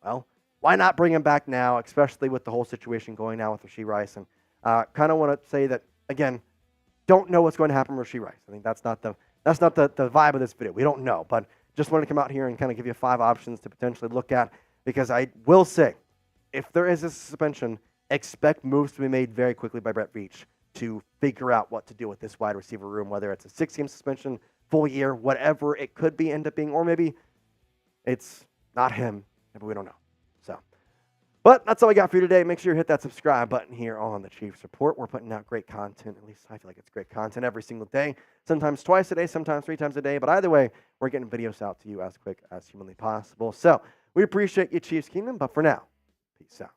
Well, why not bring him back now, especially with the whole situation going now with Rashee Rice? And kind of want to say that, again, don't know what's going to happen with Rashee Rice. I think that's not the vibe of this video. We don't know, but just wanted to come out here and kind of give you 5 options to potentially look at, because I will say, if there is a suspension, expect moves to be made very quickly by Brett Veach to figure out what to do with this wide receiver room, whether it's a 6-game suspension, full year, whatever it could be end up being, or maybe it's not him, maybe we don't know. But that's all I got for you today. Make sure you hit that subscribe button here on the Chiefs Report. We're putting out great content. At least I feel like it's great content every single day. Sometimes twice a day, sometimes 3 times a day. But either way, we're getting videos out to you as quick as humanly possible. So we appreciate you, Chiefs Kingdom. But for now, peace out.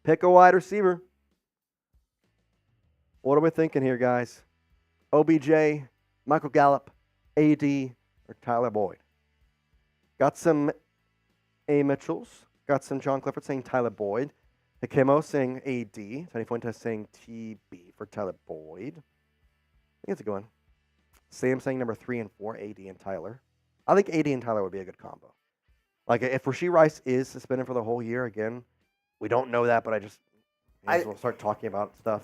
Pick a wide receiver. What are we thinking here, guys? OBJ, Michael Gallup, AD, or Tyler Boyd? Got some A. Mitchells. Got some John Clifford saying Tyler Boyd. Hakemo saying AD. Tony Fuentes saying TB for Tyler Boyd. I think it's a good one. Sam saying number 3 and 4, AD and Tyler. I think AD and Tyler would be a good combo. Like, if Rashee Rice is suspended for the whole year, again, we don't know that, but we'll start talking about stuff.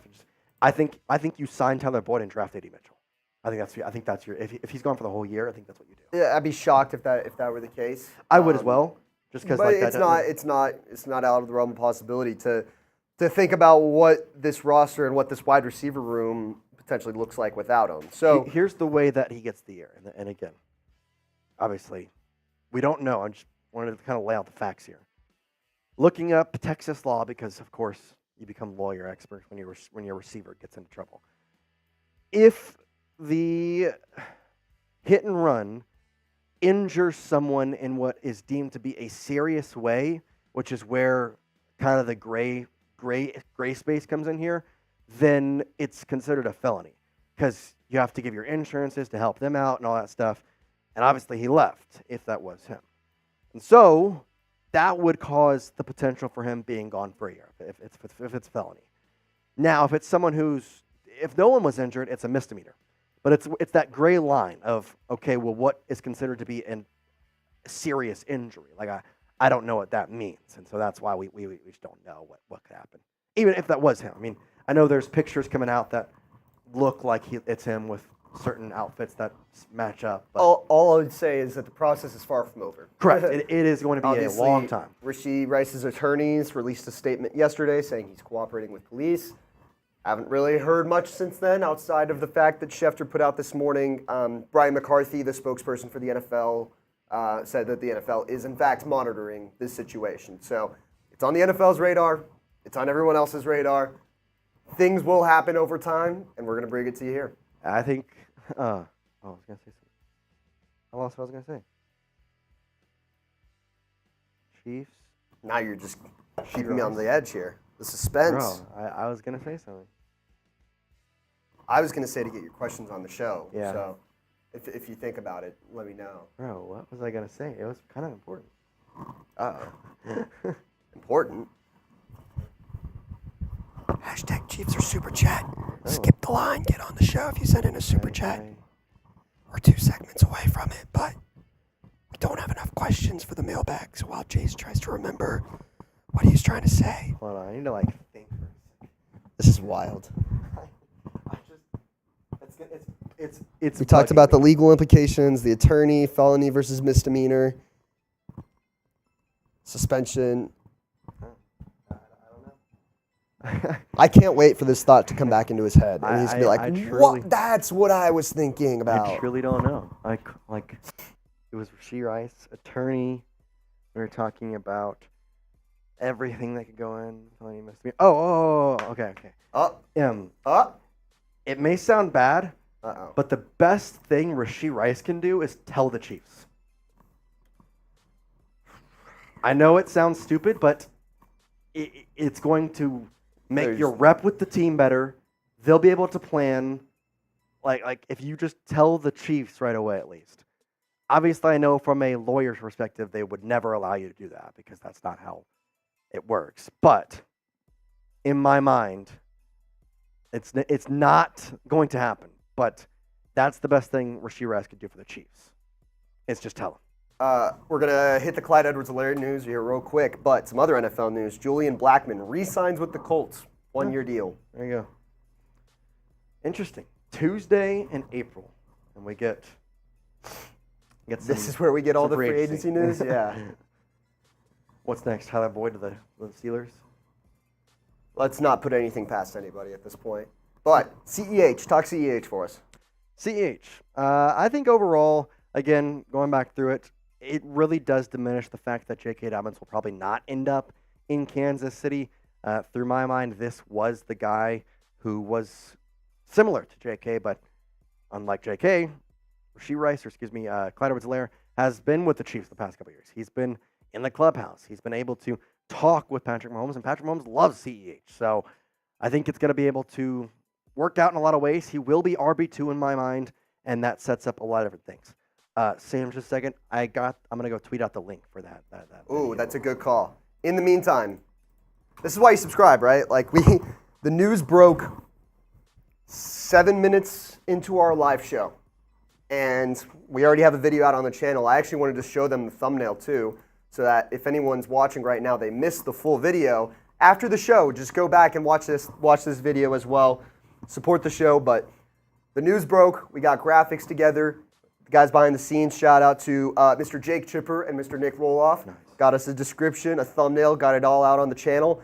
I think you sign Tyler Boyd and draft AD Mitchell. I think that's your if he's gone for the whole year, I think that's what you do. Yeah, I'd be shocked if that were the case. I would as well. Just because, but it's not out of the realm of possibility to think about what this roster and what this wide receiver room potentially looks like without him. So here's the way that he gets the year, and again, obviously, we don't know. I just wanted to kind of lay out the facts here. Looking up Texas law, because of course you become lawyer experts when your receiver gets into trouble. If the hit and run injures someone in what is deemed to be a serious way, which is where kind of the gray space comes in here, then it's considered a felony because you have to give your insurances to help them out and all that stuff. And obviously he left if that was him. And so that would cause the potential for him being gone for a year if it's felony. Now, if it's someone if no one was injured, it's a misdemeanor. But it's that gray line of, okay, well, what is considered to be a serious injury? Like, I don't know what that means. And so that's why we just don't know what could happen. Even if that was him. I mean, I know there's pictures coming out that look like it's him with certain outfits that match up. But all I would say is that the process is far from over. correct. It is going to be Obviously, a long time. Rashee Rice's attorneys released a statement yesterday saying he's cooperating with police. Haven't really heard much since then, outside of the fact that Schefter put out this morning. Brian McCarthy, the spokesperson for the NFL, said that the NFL is in fact monitoring this situation. So it's on the NFL's radar. It's on everyone else's radar. Things will happen over time, and we're going to bring it to you here. I think. I was going to say something. What else was I going to say? Chiefs. Now you're just keeping me on the edge here. The suspense. Bro, I was going to say something. I was going to say to get your questions on the show. Yeah. So if you think about it, let me know. Bro, what was I going to say? It was kind of important. Uh-oh. Important? Hashtag Chiefs or Super Chat. Skip the line. Get on the show if you send in a Super Chat. We're 2 segments away from it, but we don't have enough questions for the mailbag. So while Jace tries to remember what he's trying to say. Hold on, I need to think for a second. This is wild. It's We talked about the legal implications, the attorney, felony versus misdemeanor, suspension. I can't wait for this thought to come back into his head. And he's going to be like, what? That's what I was thinking about. I truly don't know. Like, it was Rashee Rice, attorney. We were talking about everything that could go in. Okay. It may sound bad, but the best thing Rashee Rice can do is tell the Chiefs. I know it sounds stupid, but it's going to make your rep with the team better. They'll be able to plan. Like if you just tell the Chiefs right away, at least. Obviously, I know from a lawyer's perspective, they would never allow you to do that because that's not how it works. But in my mind, it's not going to happen. But that's the best thing Rashee Rice could do for the Chiefs. It's just tell them. We're going to hit the Clyde Edwards-Helaire news here real quick, but some other NFL news. Julian Blackmon re-signs with the Colts. 1-year deal. There you go. Interesting. Tuesday in April. And we get some. This is where we get all the free agency news? Yeah. What's next? Tyler Boyd to the Steelers? Let's not put anything past anybody at this point. But CEH, talk CEH for us. CEH. I think overall, again, going back through it, it really does diminish the fact that J.K. Dobbins will probably not end up in Kansas City. Through my mind, this was the guy who was similar to J.K., but unlike J.K., Clyde Edwards-Helaire has been with the Chiefs the past couple of years. He's been in the clubhouse. He's been able to talk with Patrick Mahomes, and Patrick Mahomes loves CEH. So I think it's going to be able to work out in a lot of ways. He will be RB2 in my mind, and that sets up a lot of different things. Sam, just a second. I'm going to go tweet out the link for that. Ooh, that's a good call. In the meantime, this is why you subscribe, right? Like the news broke 7 minutes into our live show, and we already have a video out on the channel. I actually wanted to show them the thumbnail too, so that if anyone's watching right now, they missed the full video. After the show, just go back and watch this video as well. Support the show, but the news broke. We got graphics together. The guys behind the scenes, shout out to Mr. Jake Chipper and Mr. Nick Roloff. Nice. Got us a description, a thumbnail, got it all out on the channel.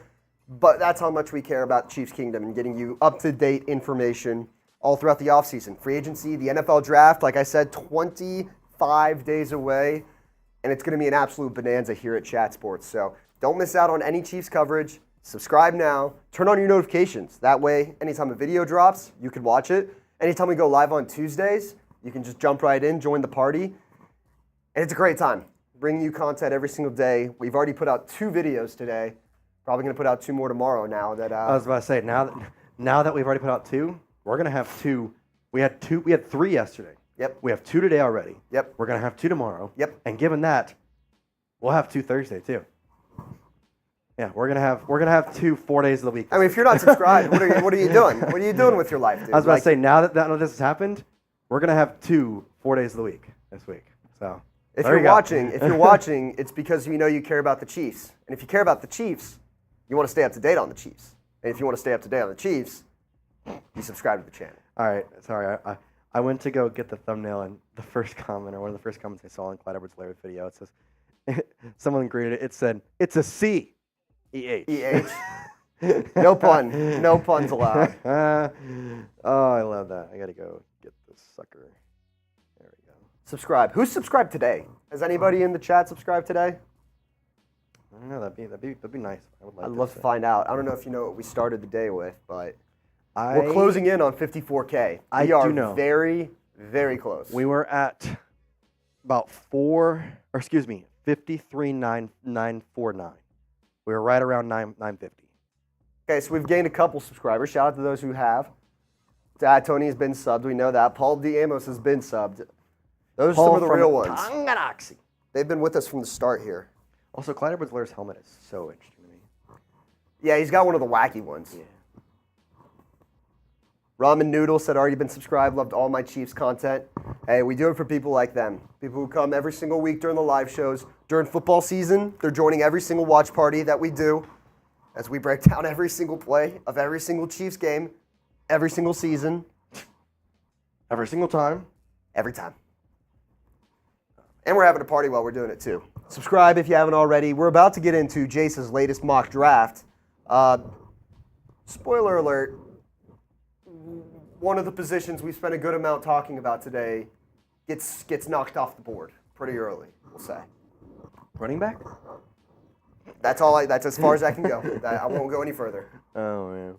But that's how much we care about Chiefs Kingdom and getting you up-to-date information all throughout the offseason. Free agency, the NFL draft, like I said, 25 days away, and it's going to be an absolute bonanza here at Chat Sports. So don't miss out on any Chiefs coverage. Subscribe now. Turn on your notifications. That way, anytime a video drops, you can watch it. Anytime we go live on Tuesdays, you can just jump right in, join the party. And it's a great time. Bringing you content every single day. We've already put out 2 videos today. Probably going to put out 2 more tomorrow now. I was about to say, now that we've already put out 2, we're going to have 2. We had 3 yesterday. Yep. We have 2 today already. Yep. We're going to have 2 tomorrow. Yep. And given that, we'll have 2 Thursday too. Yeah, we're gonna have 2 4 days of the week. I mean, if you're not subscribed, what are you doing? What are you doing with your life, dude? I was about to say, now that none of this has happened, we're going to have 4 days of the week this week. So if you're watching, it's because you know you care about the Chiefs. And if you care about the Chiefs, you want to stay up to date on the Chiefs. And if you want to stay up to date on the Chiefs, you subscribe to the channel. All right. Sorry. I went to go get the thumbnail, and the first comment, or one of the first comments I saw in Clyde Edwards-Helaire video, it says, someone graded it, it said, it's a C. E-H. E-H. No pun. No puns allowed. Oh, I love that. I got to go get this sucker. There we go. Subscribe. Who's subscribed today? Has anybody in the chat subscribed today? I don't know. That'd be nice. I'd love to find out. I don't know if you know what we started the day with, but we're closing in on 54K. We are very, very close. We were at about 53,949. We were right around 950. Okay, so we've gained a couple subscribers. Shout out to those who have. Tony has been subbed. We know that. Paul DeAmos has been subbed. Those are some of the real ones. They've been with us from the start here. Also, Clyde Edwards-Helaire's helmet is so interesting to me. Yeah, he's got one of the wacky ones. Yeah. Ramen Noodle said, already been subscribed, loved all my Chiefs content. Hey, we do it for people like them. People who come every single week during the live shows. During football season, they're joining every single watch party that we do as we break down every single play of every single Chiefs game, every single season. Every single time. Every time. And we're having a party while we're doing it too. Subscribe if you haven't already. We're about to get into Jace's latest mock draft. Spoiler alert, one of the positions we spent a good amount talking about today gets knocked off the board pretty early, we'll say. Running back? That's as far as I can go. I won't go any further. Oh, man.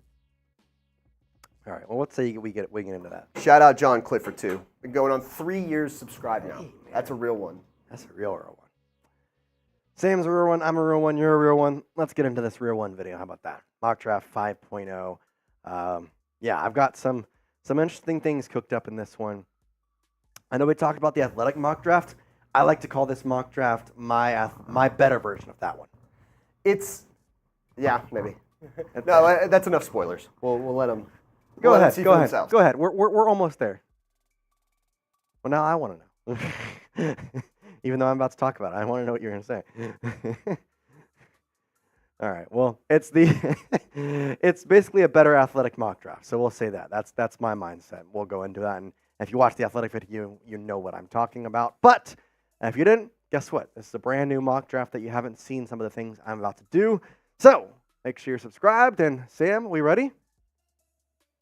All right, well, let's say we get into that. Shout out John Clifford, too. Been going on 3 years subscribed now. That's a real one. That's a real one. Sam's a real one. I'm a real one. You're a real one. Let's get into this real one video. How about that? Mock Draft 5.0. Yeah, I've got some interesting things cooked up in this one. I know we talked about the athletic mock draft. I like to call this mock draft my better version of that one. Yeah, maybe. No, that's enough spoilers. We'll let them. Go ahead. Go ahead. We're almost there. Well, now I want to know. Even though I'm about to talk about it, I want to know what you're going to say. All right. Well, it's basically a better athletic mock draft. So we'll say that. That's my mindset. We'll go into that. And if you watch the athletic video, you know what I'm talking about. But if you didn't, guess what? This is a brand new mock draft that you haven't seen some of the things I'm about to do. So make sure you're subscribed. And Sam, we ready?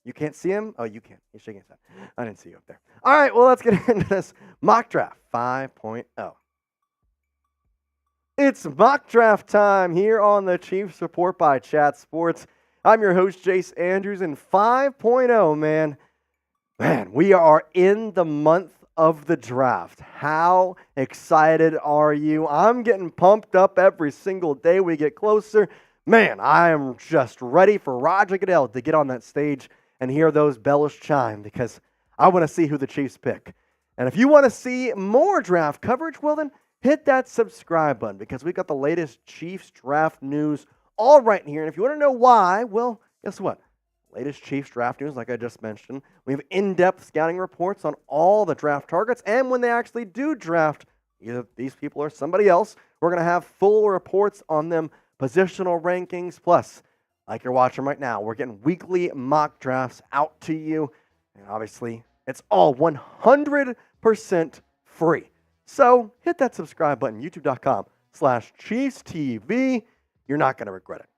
You can't see him? Oh, you can. He's shaking his head. I didn't see you up there. All right. Well, let's get into this mock draft 5.0. It's mock draft time here on the Chiefs Report by Chat Sports. I'm your host, Jace Andrews, and 5.0, man, we are in the month of the draft. How excited are you? I'm getting pumped up every single day we get closer. Man, I am just ready for Roger Goodell to get on that stage and hear those bells chime because I want to see who the Chiefs pick. And if you want to see more draft coverage, well then, hit that subscribe button because we've got the latest Chiefs draft news all right here. And if you want to know why, well, guess what? Latest Chiefs draft news, like I just mentioned. We have in-depth scouting reports on all the draft targets. And when they actually do draft, either these people or somebody else, we're going to have full reports on them, positional rankings. Plus, like you're watching right now, we're getting weekly mock drafts out to you. And obviously, it's all 100% free. So hit that subscribe button, youtube.com/ChiefsTV. You're not going to regret it.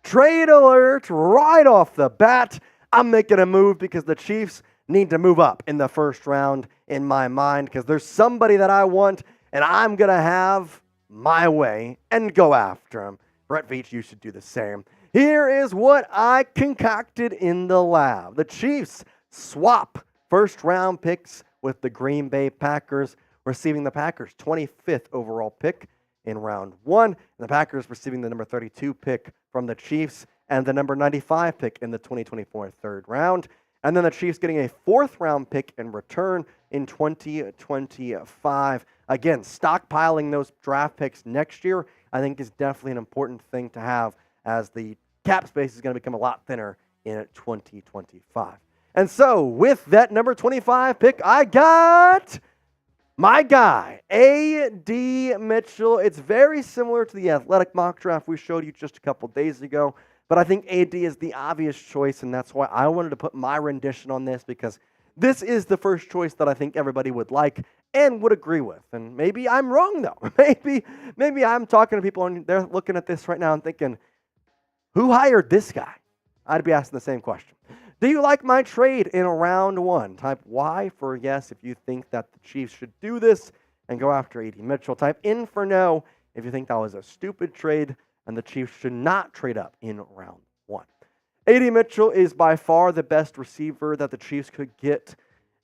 Trade alert right off the bat. I'm making a move because the Chiefs need to move up in the first round in my mind because there's somebody that I want and I'm going to have my way and go after him. Brett Veach, you should do the same. Here is what I concocted in the lab. The Chiefs swap first round picks with the Green Bay Packers, receiving the Packers' 25th overall pick in round 1. And the Packers receiving the number 32 pick from the Chiefs and the number 95 pick in the 2024 third round. And then the Chiefs getting a 4th round pick in return in 2025. Again, stockpiling those draft picks next year, I think is definitely an important thing to have as the cap space is going to become a lot thinner in 2025. And so, with that number 25 pick, I got my guy, A.D. Mitchell. It's very similar to the athletic mock draft we showed you just a couple days ago, but I think A.D. is the obvious choice, and that's why I wanted to put my rendition on this, because this is the first choice that I think everybody would like and would agree with. And maybe I'm wrong, though. Maybe I'm talking to people and they're looking at this right now and thinking, who hired this guy? I'd be asking the same question. Do you like my trade in round 1? Type Y for yes if you think that the Chiefs should do this and go after A.D. Mitchell. Type in for no if you think that was a stupid trade and the Chiefs should not trade up in round 1. A.D. Mitchell is by far the best receiver that the Chiefs could get.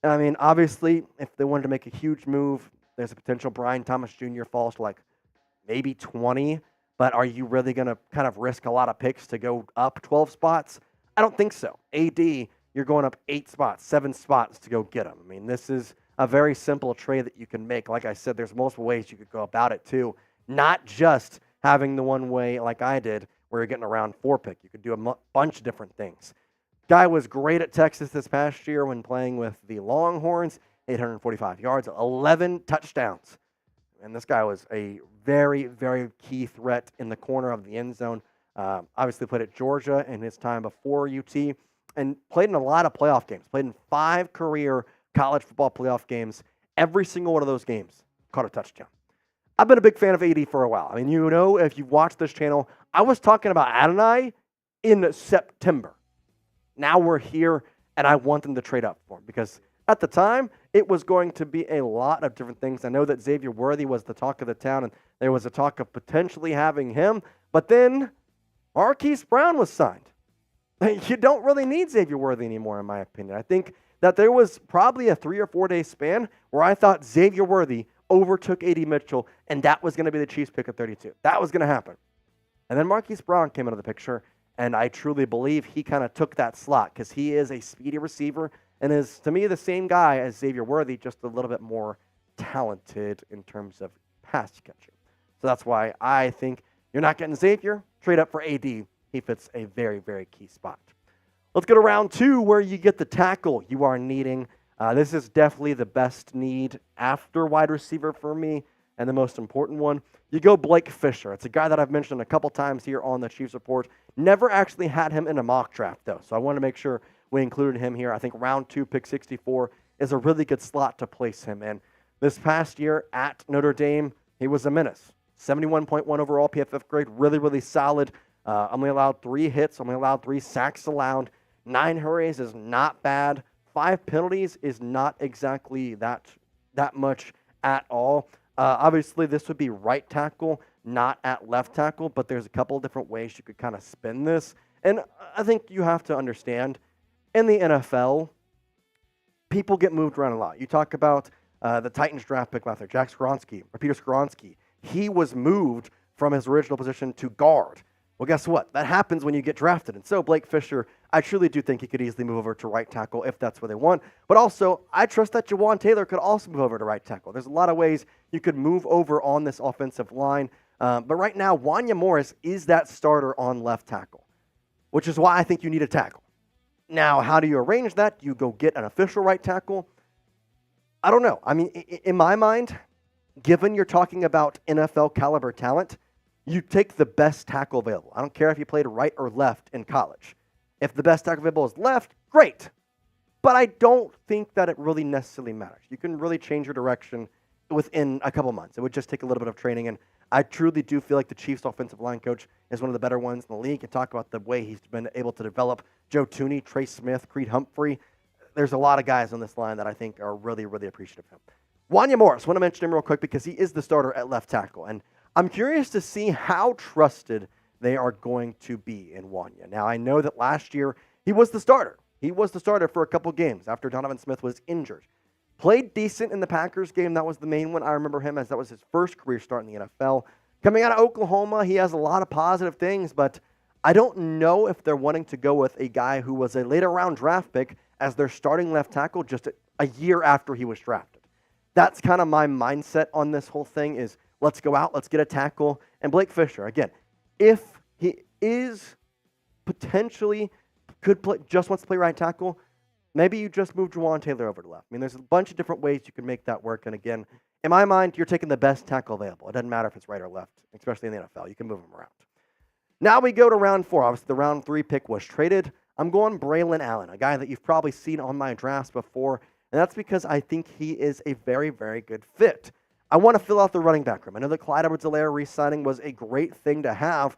I mean, obviously, if they wanted to make a huge move, there's a potential Brian Thomas Jr. falls to like maybe 20. But are you really going to kind of risk a lot of picks to go up 12 spots? I don't think so. AD, you're going up 8 spots, 7 spots to go get him. I mean, this is a very simple trade that you can make. Like I said, there's multiple ways you could go about it too. Not just having the one way like I did where you're getting a round 4 pick. You could do a bunch of different things. Guy was great at Texas this past year when playing with the Longhorns. 845 yards, 11 touchdowns. And this guy was a very, very key threat in the corner of the end zone. Obviously played at Georgia in his time before UT and played in a lot of playoff games. Played in 5 career college football playoff games. Every single one of those games caught a touchdown. I've been a big fan of AD for a while. I mean, you know, if you've watched this channel, I was talking about Adonai in September. Now we're here, and I want them to trade up for him because at the time, it was going to be a lot of different things. I know that Xavier Worthy was the talk of the town, and there was a talk of potentially having him. But then Marquise Brown was signed. You don't really need Xavier Worthy anymore, in my opinion. I think that there was probably a 3 or 4 day span where I thought Xavier Worthy overtook A.D. Mitchell, and that was going to be the Chiefs pick at 32. That was going to happen. And then Marquise Brown came into the picture, and I truly believe he kind of took that slot because he is a speedy receiver and is, to me, the same guy as Xavier Worthy, just a little bit more talented in terms of pass catching. So that's why I think you're not getting Xavier. Trade up for AD. He fits a very, very key spot. Let's go to round 2 where you get the tackle you are needing. This is definitely the best need after wide receiver for me and the most important one. You go Blake Fisher. It's a guy that I've mentioned a couple times here on the Chiefs Report. Never actually had him in a mock draft, though, so I want to make sure we included him here. I think round 2, pick 64 is a really good slot to place him in. This past year at Notre Dame, he was a menace. 71.1 overall PFF grade, really, really solid. Only allowed 3 hits, only allowed 3 sacks allowed. 9 hurries is not bad. 5 penalties is not exactly that much at all. Obviously, this would be right tackle, not at left tackle, but there's a couple of different ways you could kind of spin this. And I think you have to understand, in the NFL, people get moved around a lot. You talk about the Titans draft pick last year, Jack Skronsky, or Peter Skronsky. He was moved from his original position to guard. Well, guess what? That happens when you get drafted. And so Blake Fisher, I truly do think he could easily move over to right tackle if that's what they want. But also, I trust that Jawan Taylor could also move over to right tackle. There's a lot of ways you could move over on this offensive line. But right now, Wanya Morris is that starter on left tackle, which is why I think you need a tackle. Now, how do you arrange that? You go get an official right tackle? I don't know. I mean, in my mind, given you're talking about NFL caliber talent, you take the best tackle available. I don't care if you played right or left in college. If the best tackle available is left, great. But I don't think that it really necessarily matters. You can really change your direction within a couple months. It would just take a little bit of training. And I truly do feel like the Chiefs offensive line coach is one of the better ones in the league. And talk about the way he's been able to develop Joe Tooney, Trey Smith, Creed Humphrey. There's a lot of guys on this line that I think are really, really appreciative of him. Wanya Morris, I want to mention him real quick because he is the starter at left tackle. And I'm curious to see how trusted they are going to be in Wanya. Now, I know that last year he was the starter. He was the starter for a couple games after Donovan Smith was injured. Played decent in the Packers game. That was the main one. I remember him as that was his first career start in the NFL. Coming out of Oklahoma, he has a lot of positive things, but I don't know if they're wanting to go with a guy who was a later round draft pick as their starting left tackle just a year after he was drafted. That's kind of my mindset on this whole thing is let's go out, let's get a tackle. And Blake Fisher, again, if he is potentially just wants to play right tackle, Maybe you just move Juwan Taylor over to left. I mean, there's a bunch of different ways you can make that work. And again, in my mind, you're taking the best tackle available. It doesn't matter if it's right or left, especially in the NFL. You can move them around. Now we go to round 4. Obviously, the round 3 pick was traded. I'm going Braelon Allen, a guy that you've probably seen on my drafts before, and that's because I think he is a very, very good fit. I want to fill out the running back room. I know that Clyde Edwards-Helaire re-signing was a great thing to have,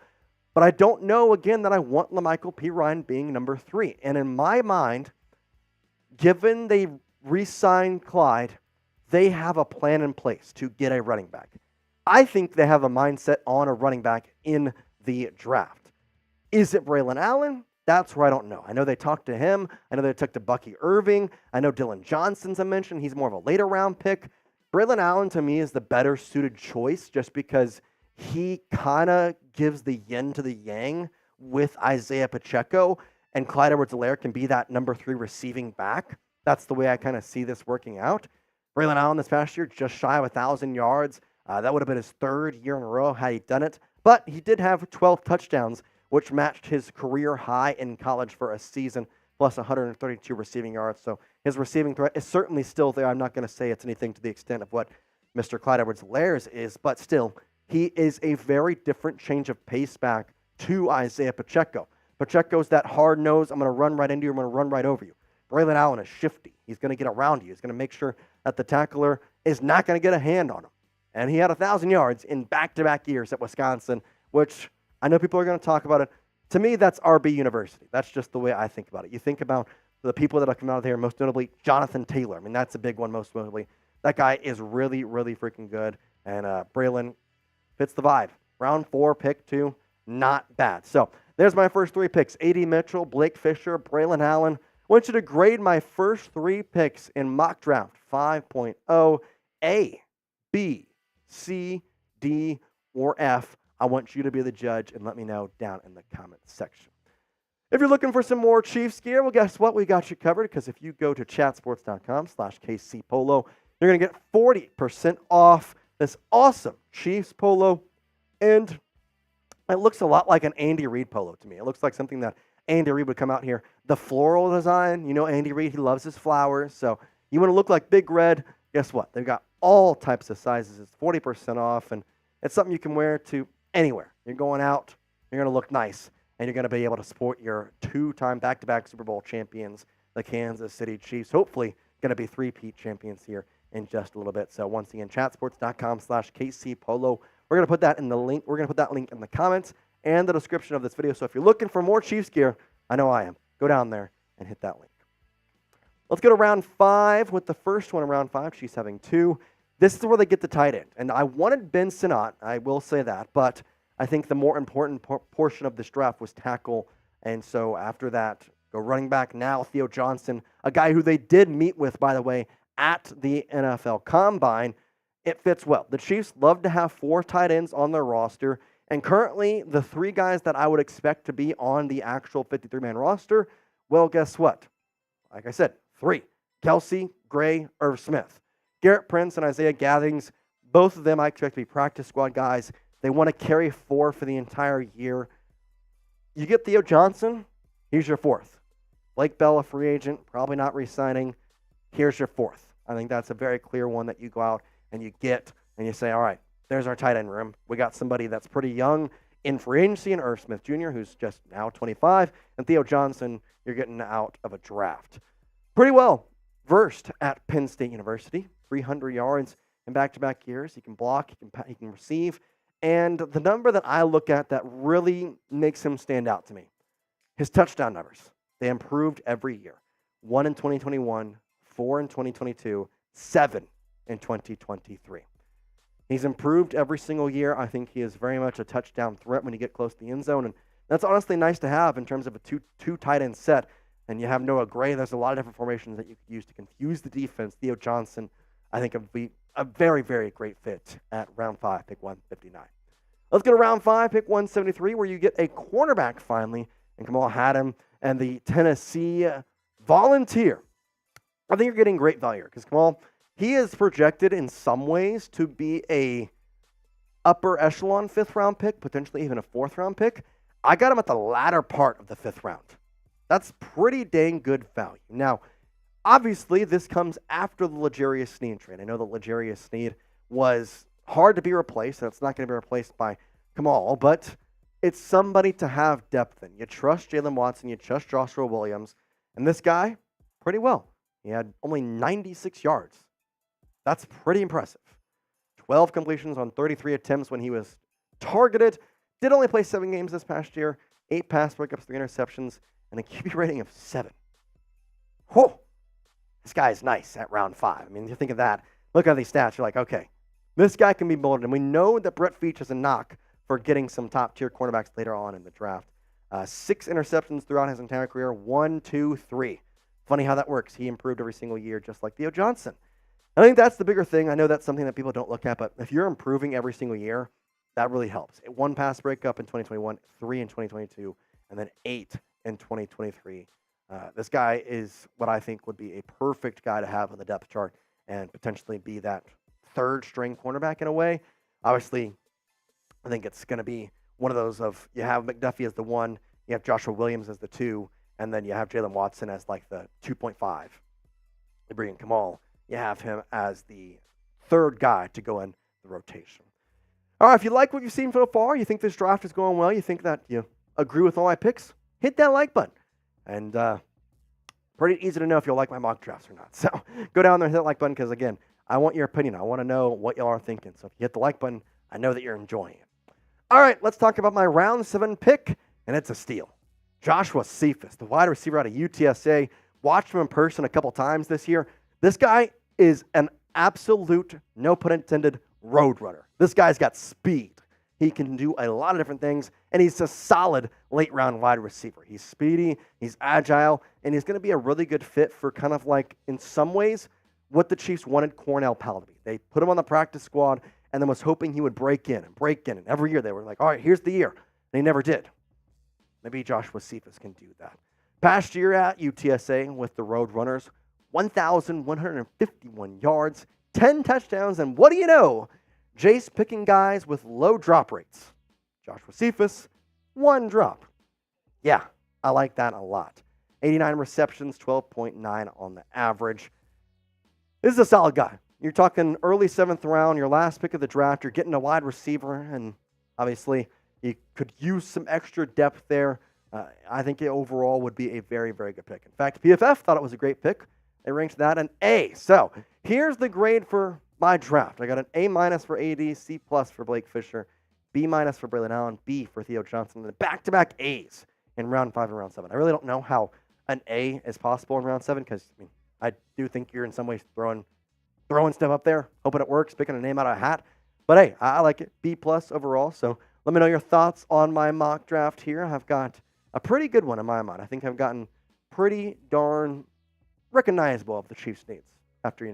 but I don't know, again, that I want La'Mical Perine being number 3. And in my mind, given they re-signed Clyde, they have a plan in place to get a running back. I think they have a mindset on a running back in the draft. Is it Braelon Allen? That's where I don't know. I know they talked to him. I know they talked to Bucky Irving. I know Dylan Johnson's I mentioned. He's more of a later round pick. Braelon Allen, to me, is the better suited choice just because he kind of gives the yin to the yang with Isaiah Pacheco, and Clyde Edwards-Helaire can be that number 3 receiving back. That's the way I kind of see this working out. Braelon Allen this past year, just shy of 1,000 yards. That would have been his 3rd year in a row had he done it. But he did have 12 touchdowns, which matched his career high in college for a season, plus 132 receiving yards. So his receiving threat is certainly still there. I'm not going to say it's anything to the extent of what Mr. Clyde Edwards-Helaire's is, but still, he is a very different change of pace back to Isaiah Pacheco. Pacheco's that hard nose, I'm going to run right into you, I'm going to run right over you. Braelon Allen is shifty. He's going to get around you. He's going to make sure that the tackler is not going to get a hand on him. And he had 1,000 yards in back-to-back years at Wisconsin, which I know people are going to talk about it. To me, that's RB University. That's just the way I think about it. You think about the people that have come out of there, most notably Jonathan Taylor. I mean, that's a big one, most notably. That guy is really, really freaking good. And Braelon fits the vibe. Round 4, pick 2, not bad. So there's my first 3 picks. Adonai Mitchell, Blake Fisher, Braelon Allen. I want you to grade my first 3 picks in mock draft 5.0, A, B, C, D, or F. I want you to be the judge and let me know down in the comments section. If you're looking for some more Chiefs gear, well, guess what? We got you covered because if you go to chatsports.com/KCPolo, you're going to get 40% off this awesome Chiefs polo. And it looks a lot like an Andy Reid polo to me. It looks like something that Andy Reid would come out here. The floral design, you know, Andy Reid, he loves his flowers. So you want to look like Big Red, guess what? They've got all types of sizes. It's 40% off, and it's something you can wear to anywhere. You're going out, you're going to look nice, and you're going to be able to support your 2-time back-to-back Super Bowl champions, the Kansas City Chiefs. Hopefully going to be 3-peat champions here in just a little bit. So once again, chatsports.com/KCPolo. We're going to put that in the link. We're going to put that link in the comments and the description of this video. So if you're looking for more Chiefs gear, I know I am. Go down there and hit that link. Let's go to round 5 with the first one in round 5. Chiefs having 2. This is where they get the tight end. And I wanted Ben Sinnott, I will say that, but I think the more important portion of this draft was tackle. And so after that, go running back now, Theo Johnson, a guy who they did meet with, by the way, at the NFL Combine. It fits well. The Chiefs love to have 4 tight ends on their roster. And currently, the 3 guys that I would expect to be on the actual 53-man roster, well, guess what? Like I said, 3. Kelsey, Gray, Irv Smith. Garrett Prince and Isaiah Gathings, both of them I expect to be practice squad guys. They want to carry 4 for the entire year. You get Theo Johnson, here's your 4th. Blake Bell, a free agent, probably not re-signing. Here's your 4th. I think that's a very clear one that you go out and you get and you say, all right, there's our tight end room. We got somebody that's pretty young in free agency, and Irv Smith Jr., who's just now 25, and Theo Johnson, you're getting out of a draft. Pretty well versed at Penn State University, 300 yards in back-to-back years. He can block, he can receive, and the number that I look at that really makes him stand out to me, his touchdown numbers. They improved every year. 1 in 2021, 4 in 2022, 7 in 2023. He's improved every single year. I think he is very much a touchdown threat when you get close to the end zone, and that's honestly nice to have in terms of a two tight end set. And you have Noah Gray. There's a lot of different formations that you could use to confuse the defense. Theo Johnson, I think, would be a very, very great fit at round 5, pick 159. Let's go to round 5, pick 173, where you get a cornerback finally, and Kamal Hadden and the Tennessee Volunteer. I think you're getting great value because Kamal, he is projected in some ways to be a upper echelon 5th round pick, potentially even a 4th round pick. I got him at the latter part of the 5th round. That's pretty dang good value. Now, Obviously, this comes after the L'Jarius Sneed trade. I know that L'Jarius Sneed was hard to be replaced, and it's not going to be replaced by Kamal, but it's somebody to have depth in. You trust Jalen Watson, you trust Joshua Williams, and this guy, pretty well. He had only 96 yards. That's pretty impressive. 12 completions on 33 attempts when he was targeted. Did only play 7 games this past year, 8 pass breakups, 3 interceptions, and a QB rating of 7. Whoa! This guy is nice at round 5. I mean, you think of that. Look at these stats. You're like, okay, this guy can be molded. And we know that Brett Veach has a knock for getting some top-tier cornerbacks later on in the draft. 6 interceptions throughout his entire career. 1, 2, 3. Funny how that works. He improved every single year, just like Theo Johnson. I think that's the bigger thing. I know that's something that people don't look at, but if you're improving every single year, that really helps. 1 pass breakup in 2021, 3 in 2022, and then 8 in 2023. This guy is what I think would be a perfect guy to have on the depth chart and potentially be that third-string cornerback in a way. Obviously, I think it's going to be one of those of you have McDuffie as the 1, you have Joshua Williams as the 2, and then you have Jalen Watson as like the 2.5. You bring in Kamal, you have him as the third guy to go in the rotation. All right, if you like what you've seen so far, you think this draft is going well, you think that you agree with all my picks, hit that like button. And pretty easy to know if you'll like my mock drafts or not. So go down there and hit that like button because, again, I want your opinion. I want to know what y'all are thinking. So if you hit the like button, I know that you're enjoying it. All right, let's talk about my round 7 pick, and it's a steal. Joshua Cephus, the wide receiver out of UTSA. Watched him in person a couple times this year. This guy is an absolute, no pun intended, road runner. This guy's got speed. He can do a lot of different things, and he's a solid late-round wide receiver. He's speedy, he's agile, and he's going to be a really good fit for kind of like, in some ways, what the Chiefs wanted Cornell Powell to be. They put him on the practice squad and then was hoping he would break in. And every year they were like, all right, here's the year. And he never did. Maybe Joshua Cephus can do that. Past year at UTSA with the Road Runners, 1,151 yards, 10 touchdowns, and what do you know? Jace picking guys with low drop rates. Joshua Cephus, 1 drop. Yeah, I like that a lot. 89 receptions, 12.9 on the average. This is a solid guy. You're talking early 7th round, your last pick of the draft. You're getting a wide receiver, and obviously you could use some extra depth there. I think it overall would be a very, very good pick. In fact, PFF thought it was a great pick. They ranked that an A. So here's the grade for my draft. I got an A- for AD, C+ for Blake Fisher, B- for Braelon Allen, B for Theo Johnson, and then back-to-back A's in round 5 and round 7. I really don't know how an A is possible in round 7 because I do think you're in some ways throwing stuff up there, hoping it works, picking a name out of a hat. But hey, I like it. B+ overall. So let me know your thoughts on my mock draft here. I've got a pretty good one in my mind. I think I've gotten pretty darn recognizable of the Chiefs' needs after,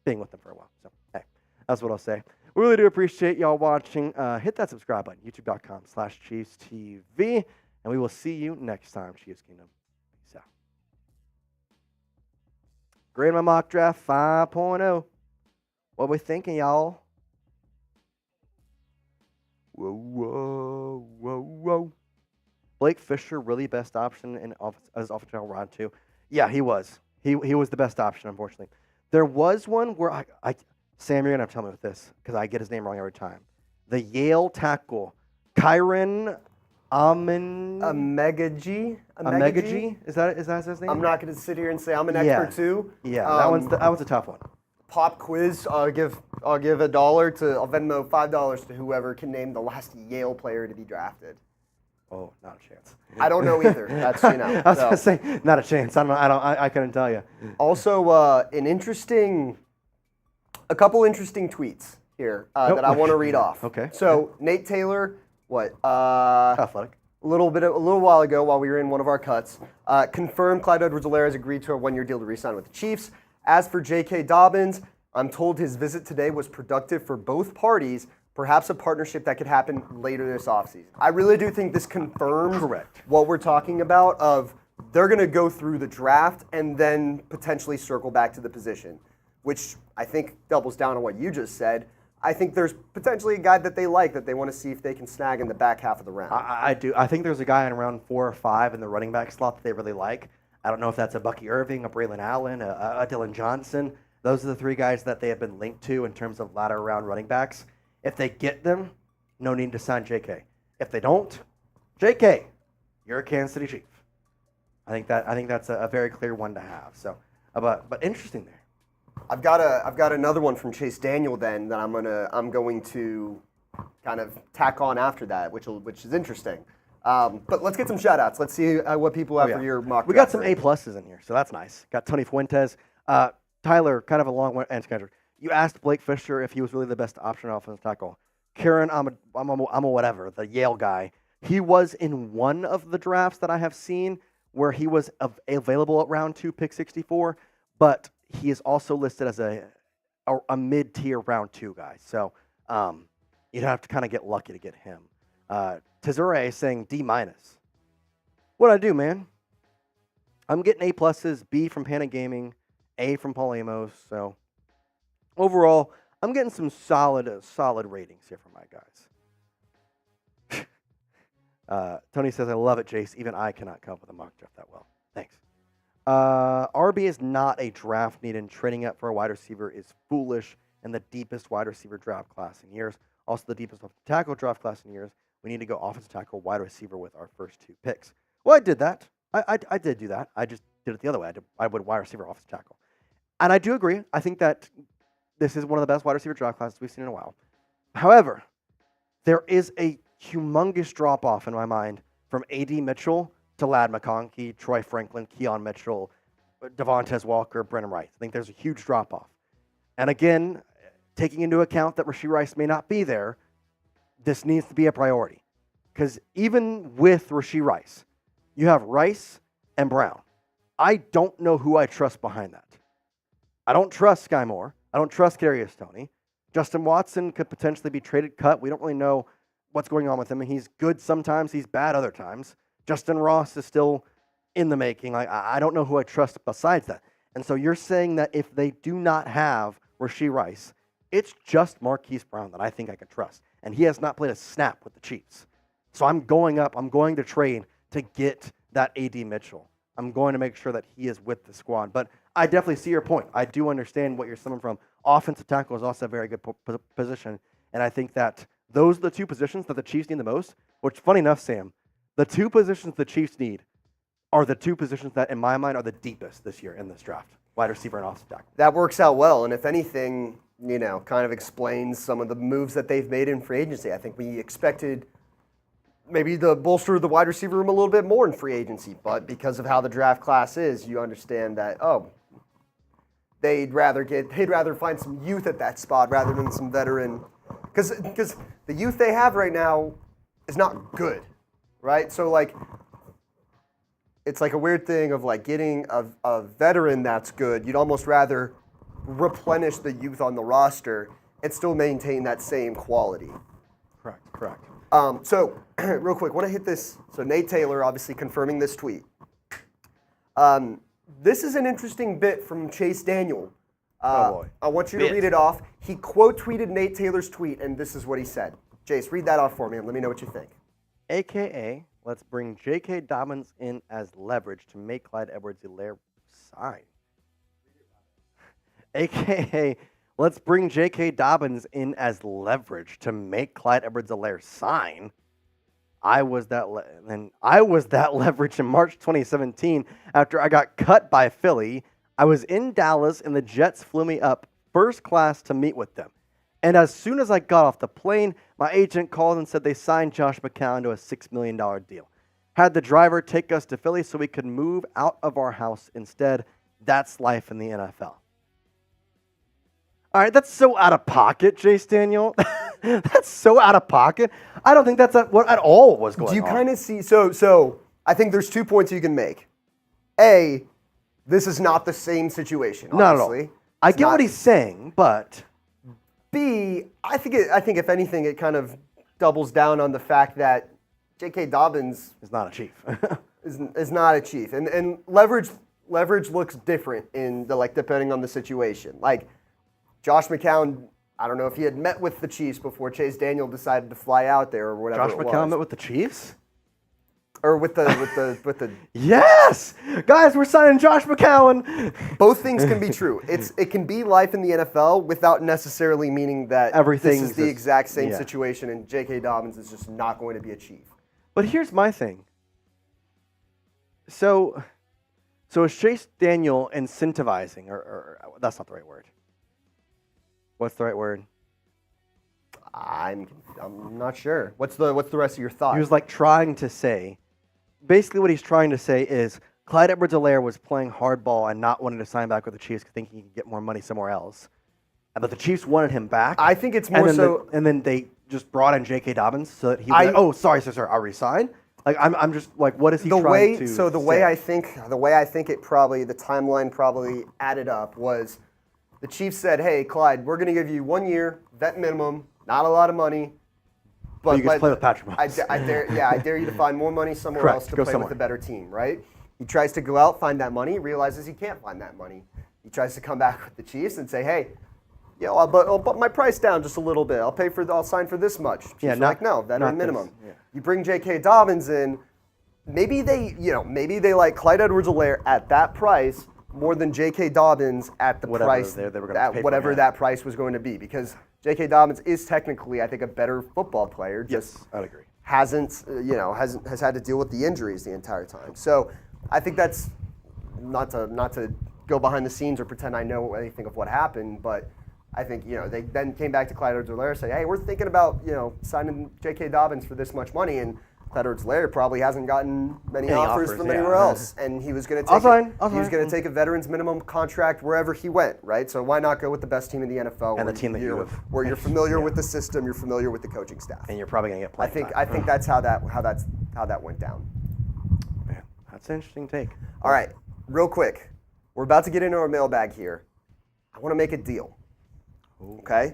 being with them for a while. So, hey, that's what I'll say. We really do appreciate y'all watching. Hit that subscribe button, youtube.com/ChiefsTV, and we will see you next time, Chiefs Kingdom. Peace out. Grade my mock draft 5.0. What we thinking, y'all? Whoa, whoa, whoa, whoa. Blake Fisher, really best option as offensive round 2. Yeah, he was. He was the best option, unfortunately. There was one where Sam, you're going to have to tell me with this because I get his name wrong every time. The Yale tackle, Kyron Amegaji? Is that his name? I'm not going to sit here and say I'm an expert too. Yeah, that one's a tough one. Pop quiz. I'll give I'll Venmo $5 to whoever can name the last Yale player to be drafted. Oh, not a chance. I don't know either. That's I was going to say, not a chance. I couldn't tell you. Also, a couple interesting tweets here that I want to read off. Okay. So Nate Taylor, Athletic. A little while ago, while we were in one of our cuts, confirmed Clyde Edwards-Helaire has agreed to a 1-year deal to re-sign with the Chiefs. As for J.K. Dobbins, I'm told his visit today was productive for both parties. Perhaps a partnership that could happen later this offseason. I really do think this confirms what we're talking about of they're going to go through the draft and then potentially circle back to the position, which I think doubles down on what you just said. I think there's potentially a guy that they like that they want to see if they can snag in the back half of the round. I do. I think there's a guy in round 4 or 5 in the running back slot that they really like. I don't know if that's a Bucky Irving, a Braelon Allen, a Dylan Johnson. Those are the three guys that they have been linked to in terms of latter round running backs. If they get them, no need to sign JK. If they don't, JK, you're a Kansas City Chief. I think that's a very clear one to have. So, but interesting there. I've got another one from Chase Daniel then that I'm going to kind of tack on after that, which is interesting. But let's get some shout outs. Let's see what people have for your mock. We got some A pluses in here, so that's nice. Got Tony Fuentes. Tyler, kind of a long answer. You asked Blake Fisher if he was really the best option offensive tackle. Kieran, I'm a whatever, the Yale guy. He was in one of the drafts that I have seen where he was available at round 2, pick 64, but he is also listed as a mid-tier round 2 guy. So you'd have to kind of get lucky to get him. Tezure saying D-. What'd I do, man? I'm getting A pluses, B from Panic Gaming, A from Paul Amos. So overall, I'm getting some solid ratings here for my guys. Tony says, I love it, Jace. Even I cannot come up with a mock draft that well. Thanks. RB is not a draft need, and trading up for a wide receiver is foolish and the deepest wide receiver draft class in years. Also the deepest tackle draft class in years. We need to go offensive tackle, wide receiver with our first 2 picks. Well, I did that. I did do that. I just did it the other way. I would wide receiver, offensive tackle. And I do agree. I think that this is one of the best wide receiver draft classes we've seen in a while. However, there is a humongous drop-off in my mind from A.D. Mitchell to Ladd McConkey, Troy Franklin, Keon Mitchell, Devontae Walker, Brennan Rice. I think there's a huge drop-off. And again, taking into account that Rashee Rice may not be there, this needs to be a priority. Because even with Rashee Rice, you have Rice and Brown. I don't know who I trust behind that. I don't trust Sky Moore. I don't trust Kadarius Toney. Justin Watson could potentially be traded, cut. We don't really know what's going on with him. He's good sometimes. He's bad other times. Justin Ross is still in the making. I don't know who I trust besides that. And so you're saying that if they do not have Rashee Rice, it's just Marquise Brown that I think I can trust. And he has not played a snap with the Chiefs. So I'm going up. I'm going to trade to get that A.D. Mitchell. I'm going to make sure that he is with the squad. But I definitely see your point. I do understand what you're coming from. Offensive tackle is also a very good position. And I think that those are the 2 positions that the Chiefs need the most. Which, funny enough, Sam, the 2 positions the Chiefs need are the 2 positions that, in my mind, are the deepest this year in this draft. Wide receiver and offensive tackle. That works out well. And if anything, kind of explains some of the moves that they've made in free agency. I think we expected maybe to bolster the wide receiver room a little bit more in free agency, but because of how the draft class is, you understand that, they'd rather find some youth at that spot rather than some veteran, because the youth they have right now is not good, right? So it's like a weird thing of getting a veteran that's good. You'd almost rather replenish the youth on the roster and still maintain that same quality. Correct. So, real quick, want to hit this. So, Nate Taylor obviously confirming this tweet. This is an interesting bit from Chase Daniel. Oh boy. I want you to read it off. He quote tweeted Nate Taylor's tweet, and this is what he said. Jace, read that off for me, and let me know what you think. AKA, let's bring J.K. Dobbins in as leverage to make Clyde Edwards-Helaire sign. AKA, let's bring J.K. Dobbins in as leverage to make Clyde Edwards-Helaire sign. I was that leverage in March 2017 after I got cut by Philly. I was in Dallas and the Jets flew me up first class to meet with them. And as soon as I got off the plane, my agent called and said they signed Josh McCown to a $6 million deal. Had the driver take us to Philly so we could move out of our house instead. That's life in the NFL. All right, that's so out of pocket, Jace Daniel. That's so out of pocket. I don't think that's what at all was going on. Do you kind of see? So I think there's 2 points you can make. A, this is not the same situation. Not at obviously. all. I get what he's saying, but B, I think if anything, it kind of doubles down on the fact that J.K. Dobbins is not a Chief. is not a Chief, and leverage looks different in depending on the situation. Josh McCown, I don't know if he had met with the Chiefs before Chase Daniel decided to fly out there or whatever. Josh McCown met with the Chiefs? Or with the Yes! Guys, we're signing Josh McCown. both things can be true. It can be life in the NFL without necessarily meaning that this is the exact same situation and J.K. Dobbins is just not going to be a Chief. But here's my thing. So is Chase Daniel incentivizing, or that's not the right word. What's the right word? I'm not sure. What's the rest of your thought? He was like trying to say, basically what he's trying to say is Clyde Edwards-Helaire was playing hardball and not wanting to sign back with the Chiefs, thinking he could get more money somewhere else. But the Chiefs wanted him back. I think it's more so. And then they just brought in J.K. Dobbins so that he would. Oh, sorry, I'll resign. Like I'm just like, what is he trying to? So the way I think it probably the timeline probably added up was the Chiefs said, "Hey, Clyde, we're going to give you 1 year vet minimum, not a lot of money, but you get to play with Patrick Mahomes. I dare you to find more money somewhere else to play with a better team, right?" He tries to go out, find that money, realizes he can't find that money. He tries to come back with the Chiefs and say, "Hey, I'll put my price down just a little bit. I'll sign for this much." Chiefs are like, "No, veteran minimum." Yeah. You bring J.K. Dobbins in, maybe they like Clyde Edwards-Helaire at that price more than J.K. Dobbins at the price whatever that price was going to be, because J.K. Dobbins is technically, I think, a better football player. Yes, I'd agree. Has had to deal with the injuries the entire time. So I think that's not to go behind the scenes or pretend I know anything of what happened, but I think they then came back to Clyde Edwards-Helaire and say, "Hey, we're thinking about signing J.K. Dobbins for this much money," and Clyde Edwards-Helaire probably hasn't gotten many offers from anywhere else, and he was going to take a veterans minimum contract wherever he went, right? So why not go with the best team in the NFL and the team where you're familiar with the system, you're familiar with the coaching staff, and you're probably going to get played. I think that's how that went down. Man, that's an interesting take. All right, real quick, we're about to get into our mailbag here. I want to make a deal. Ooh. Okay,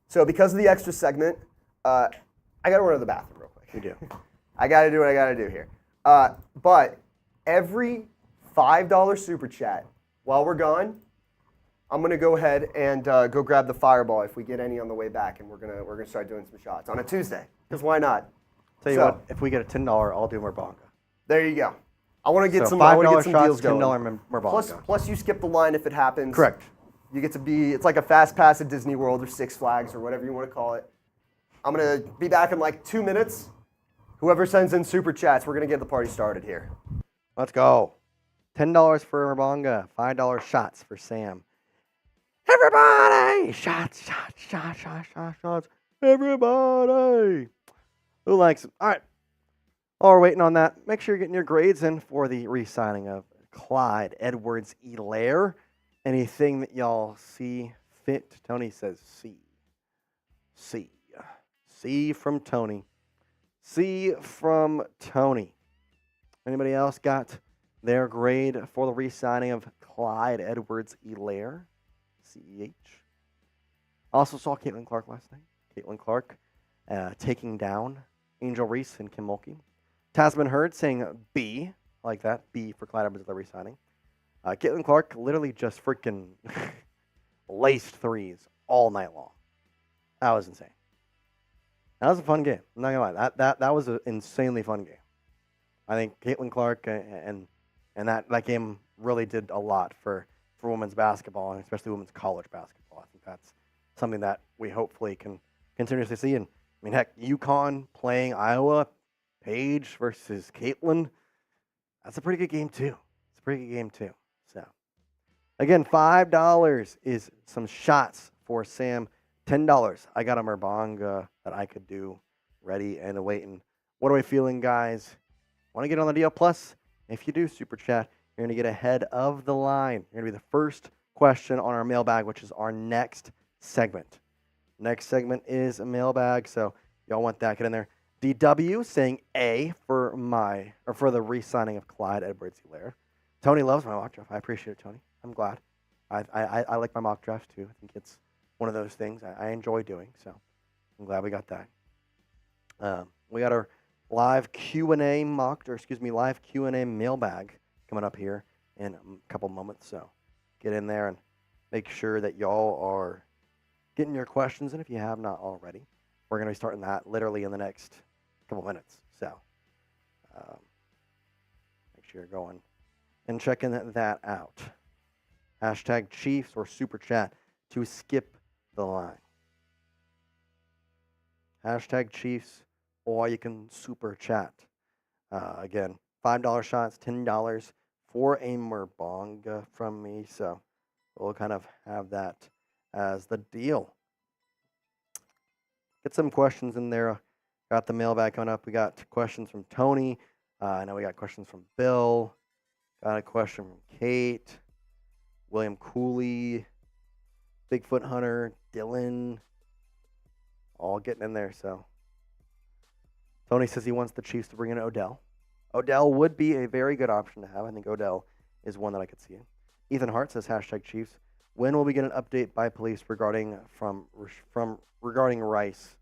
so because of the extra segment, I got to run to the bathroom real quick. You do. I got to do what I got to do here. But every $5 super chat while we're gone, I'm gonna go ahead and go grab the Fireball if we get any on the way back, and we're gonna start doing some shots on a Tuesday. Because why not? Tell you what, if we get a $10, I'll do Merbonga. There you go. I want to get some deals going. $10 Merbonga. Plus you skip the line if it happens. Correct. You get to it's like a fast pass at Disney World or Six Flags or whatever you want to call it. I'm going to be back in like 2 minutes. Whoever sends in super chats, we're going to get the party started here. Let's go. $10 for Merbonga, $5 shots for Sam. Everybody! Shots. Everybody! Who likes it? All right. While we're waiting on that, make sure you're getting your grades in for the re-signing of Clyde Edwards-Helaire. Anything that y'all see fit? Tony says C. C from Tony. C from Tony. Anybody else got their grade for the re-signing of Clyde Edwards-Helaire? CEH. Also saw Caitlin Clark last night. Caitlin Clark taking down Angel Reese and Kim Mulkey. Tasman Hurd saying B. I like that. B for Clyde Edwards-Helaire re-signing. Caitlin Clark literally just freaking laced threes all night long. That was insane. That was a fun game. I'm not gonna lie. That was an insanely fun game. I think Caitlin Clark and that game really did a lot for women's basketball, and especially women's college basketball. I think that's something that we hopefully can continuously see. And I mean, heck, UConn playing Iowa, Paige versus Caitlin. That's a pretty good game too. So, again, $5 is some shots for Sam. $10, I got a Merbonga that I could do ready and waiting. What are we feeling, guys? Want to get on the deal? Plus, if you do super chat, you're going to get ahead of the line. You're going to be the first question on our mailbag, which is our next segment. Next segment is a mailbag, so y'all want that, get in there. DW saying A for the re-signing of Clyde Edwards-Helaire. Tony loves my mock draft. I appreciate it, Tony. I'm glad. I like my mock draft too. I think it's one of those things I enjoy doing, so I'm glad we got that. We got our live Q&A live Q&A mailbag coming up here in a couple moments, so get in there and make sure that y'all are getting your questions in if you have not already. We're going to be starting that literally in the next couple minutes, so year going and checking that out. Hashtag Chiefs or Super Chat to skip the line. Hashtag Chiefs, or you can Super Chat. Again, $5 shots, $10 for a Merbonga from me. So we'll kind of have that as the deal. Get some questions in there. Got the mailbag coming up. We got questions from Tony. I know we got questions from Bill. Got a question from Kate, William Cooley, Bigfoot Hunter, Dylan. All getting in there. So Tony says he wants the Chiefs to bring in Odell. Odell would be a very good option to have. I think Odell is one that I could see. Ethan Hart says hashtag Chiefs. When will we get an update by police regarding Rice?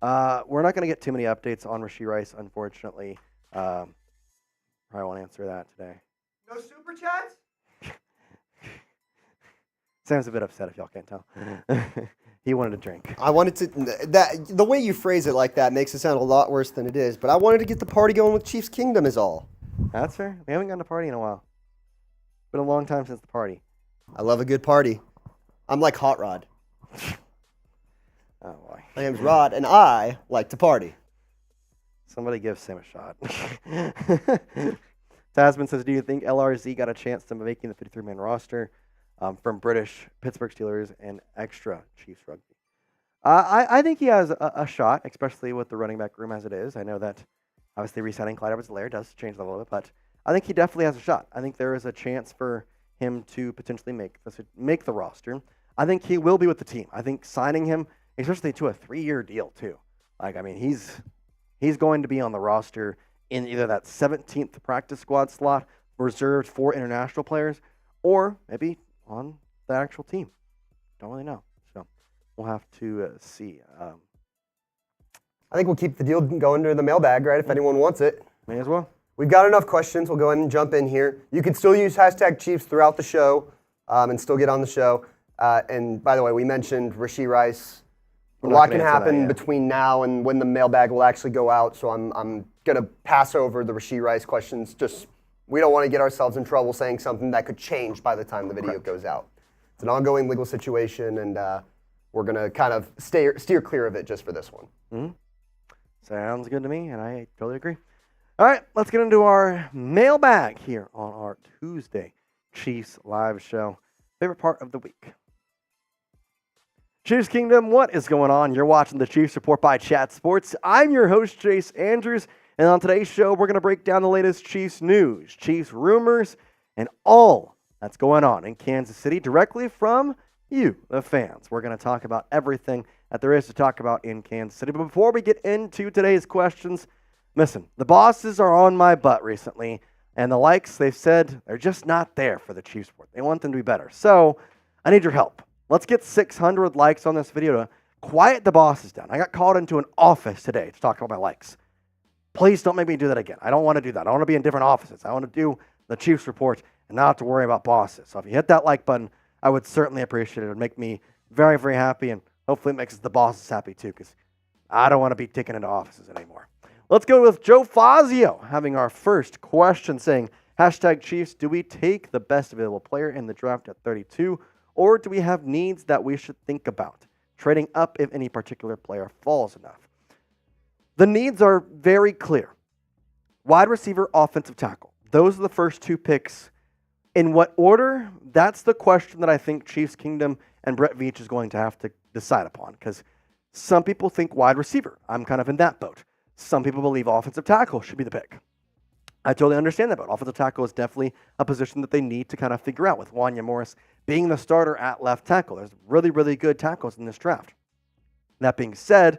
We're not going to get too many updates on Rashee Rice, unfortunately. Probably won't answer that today. No super chats? Sam's a bit upset if y'all can't tell. He wanted a drink. I wanted to the way you phrase it like that makes it sound a lot worse than it is, but I wanted to get the party going with Chiefs Kingdom is all. That's fair. We haven't gotten a party in a while. Been a long time since the party. I love a good party. I'm like Hot Rod. Oh boy. My name's Rod, and I like to party. Somebody give Sam a shot. Tasman says, do you think LRZ got a chance to making the 53-man roster from British Pittsburgh Steelers and extra Chiefs rugby? I think he has a shot, especially with the running back room as it is. I know that obviously re-signing Clyde Edwards-Helaire does change that a little bit, but I think he definitely has a shot. I think there is a chance for him to potentially make the roster. I think he will be with the team. I think signing him, especially to a 3-year deal too. Like, I mean, he's going to be on the roster in either that 17th practice squad slot reserved for international players, or maybe on the actual team. Don't really know. So we'll have to see. I think we'll keep the deal going to the mailbag, right? If anyone wants it. May as well. We've got enough questions. We'll go ahead and jump in here. You can still use hashtag Chiefs throughout the show and still get on the show. And by the way, we mentioned Rashee Rice. A lot can happen between now and when the mailbag will actually go out. So I'm going to pass over the Rashee Rice questions. Just we don't want to get ourselves in trouble saying something that could change by the time the video goes out. It's an ongoing legal situation, and we're going to kind of steer clear of it just for this one. Mm-hmm. Sounds good to me, and I totally agree. All right, let's get into our mailbag here on our Tuesday Chiefs live show. Favorite part of the week. Chiefs Kingdom, what is going on? You're watching the Chiefs Report by Chat Sports. I'm your host, Jace Andrews, and on today's show, we're going to break down the latest Chiefs news, Chiefs rumors, and all that's going on in Kansas City directly from you, the fans. We're going to talk about everything that there is to talk about in Kansas City. But before we get into today's questions, listen, the bosses are on my butt recently, and the likes, they've said, they're just not there for the Chiefs Report. They want them to be better. So I need your help. Let's get 600 likes on this video to quiet the bosses down. I got called into an office today to talk about my likes. Please don't make me do that again. I don't want to do that. I want to be in different offices. I want to do the Chiefs Report and not have to worry about bosses. So if you hit that like button, I would certainly appreciate it. It would make me very, very happy, and hopefully it makes the bosses happy too, because I don't want to be taken into offices anymore. Let's go with Joe Fazio having our first question saying, hashtag Chiefs, do we take the best available player in the draft at 32, or do we have needs that we should think about? Trading up if any particular player falls enough. The needs are very clear. Wide receiver, offensive tackle. Those are the first two picks. In what order? That's the question that I think Chiefs Kingdom and Brett Veach is going to have to decide upon, because some people think wide receiver. I'm kind of in that boat. Some people believe offensive tackle should be the pick. I totally understand that, but offensive tackle is definitely a position that they need to kind of figure out, with Wanya Morris being the starter at left tackle. There's really, really good tackles in this draft. That being said,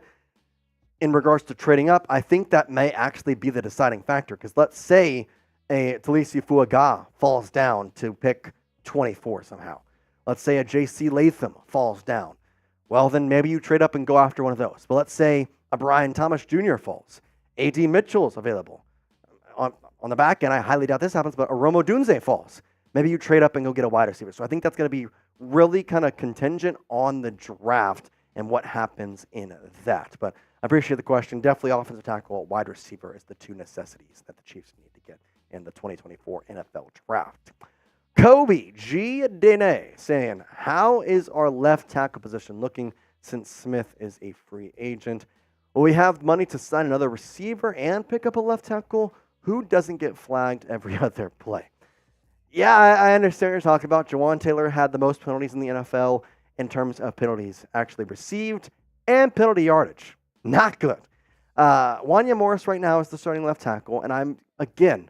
in regards to trading up, I think that may actually be the deciding factor, because let's say a Talisi Fuaga falls down to pick 24 somehow. Let's say a J.C. Latham falls down. Well, then maybe you trade up and go after one of those. But let's say a Brian Thomas Jr. falls. A.D. Mitchell is available. On the back end, I highly doubt this happens, but a Romo Dunze falls. Maybe you trade up and go get a wide receiver. So I think that's going to be really kind of contingent on the draft and what happens in that. But I appreciate the question. Definitely offensive tackle, wide receiver is the two necessities that the Chiefs need to get in the 2024 NFL Draft. Kobe G. Dene saying, how is our left tackle position looking since Smith is a free agent? Will we have money to sign another receiver and pick up a left tackle? Who doesn't get flagged every other play? Yeah, I understand what you're talking about. Jawan Taylor had the most penalties in the NFL in terms of penalties actually received and penalty yardage. Not good. Wanya Morris right now is the starting left tackle, and I'm, again,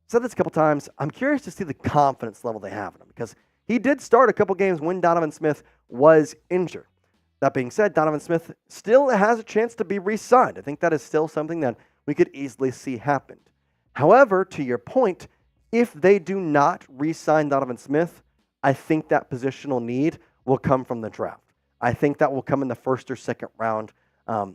said this a couple times, I'm curious to see the confidence level they have in him because he did start a couple games when Donovan Smith was injured. That being said, Donovan Smith still has a chance to be re-signed. I think that is still something that we could easily see happen. However, to your point, if they do not re-sign Donovan Smith, I think that positional need will come from the draft. I think that will come in the first or second round.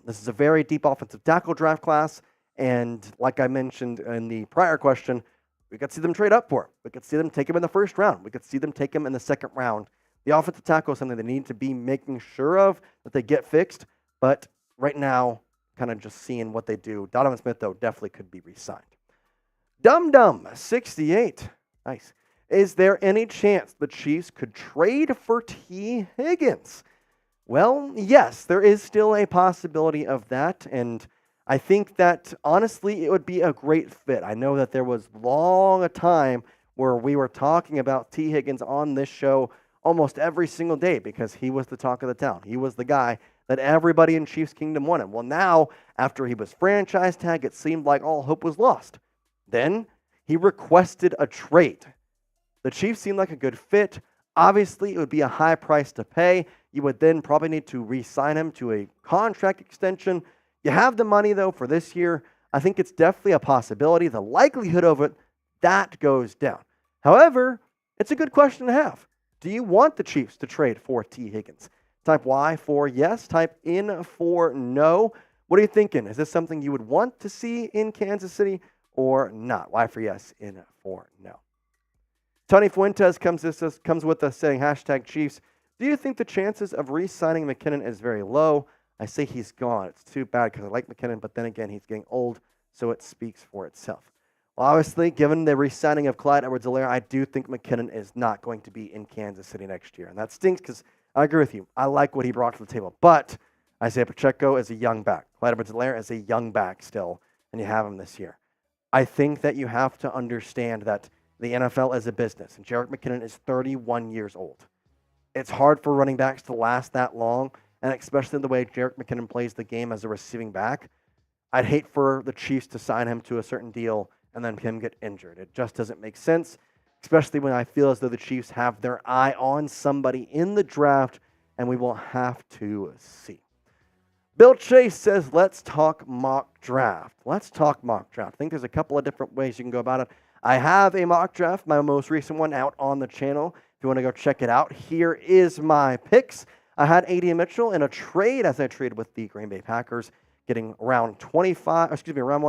This is a very deep offensive tackle draft class, and like I mentioned in the prior question, we could see them trade up for him. We could see them take him in the first round. We could see them take him in the second round. The offensive tackle is something they need to be making sure of that they get fixed, but right now, kind of just seeing what they do. Donovan Smith, though, definitely could be re-signed. Dum 68. Nice. Is there any chance the Chiefs could trade for Tee Higgins? Well, yes, there is still a possibility of that, and I think that, honestly, it would be a great fit. I know that there was long a time where we were talking about Tee Higgins on this show almost every single day because he was the talk of the town. He was the guy that everybody in Chiefs Kingdom wanted. Well, now, after he was franchise tagged, it seemed like all hope was lost. Then he requested a trade. The Chiefs seemed like a good fit. Obviously, it would be a high price to pay. You would then probably need to re-sign him to a contract extension. You have the money, though, for this year. I think it's definitely a possibility. The likelihood of it, that goes down. However, it's a good question to have. Do you want the Chiefs to trade for Tee Higgins? Type Y for yes. Type N for no. What are you thinking? Is this something you would want to see in Kansas City or not? Y for yes, N for no. Tony Fuentes comes with us saying, #Chiefs. Do you think the chances of re-signing McKinnon is very low? I say he's gone. It's too bad because I like McKinnon, but then again, he's getting old, so it speaks for itself. Well, obviously, given the re-signing of Clyde Edwards-Helaire, I do think McKinnon is not going to be in Kansas City next year. And that stinks because I agree with you. I like what he brought to the table. But Isaiah Pacheco is a young back. Clyde Edwards-Helaire is a young back still, and you have him this year. I think that you have to understand that the NFL is a business, and Jerick McKinnon is 31 years old. It's hard for running backs to last that long, and especially the way Jerick McKinnon plays the game as a receiving back. I'd hate for the Chiefs to sign him to a certain deal and then him get injured. It just doesn't make sense, especially when I feel as though the Chiefs have their eye on somebody in the draft, and we will have to see. Bill Chase says, let's talk mock draft. Let's talk mock draft. I think there's a couple of different ways you can go about it. I have a mock draft, my most recent one, out on the channel. If you want to go check it out, here is my picks. I had Adonai Mitchell in a trade as I traded with the Green Bay Packers, getting round 1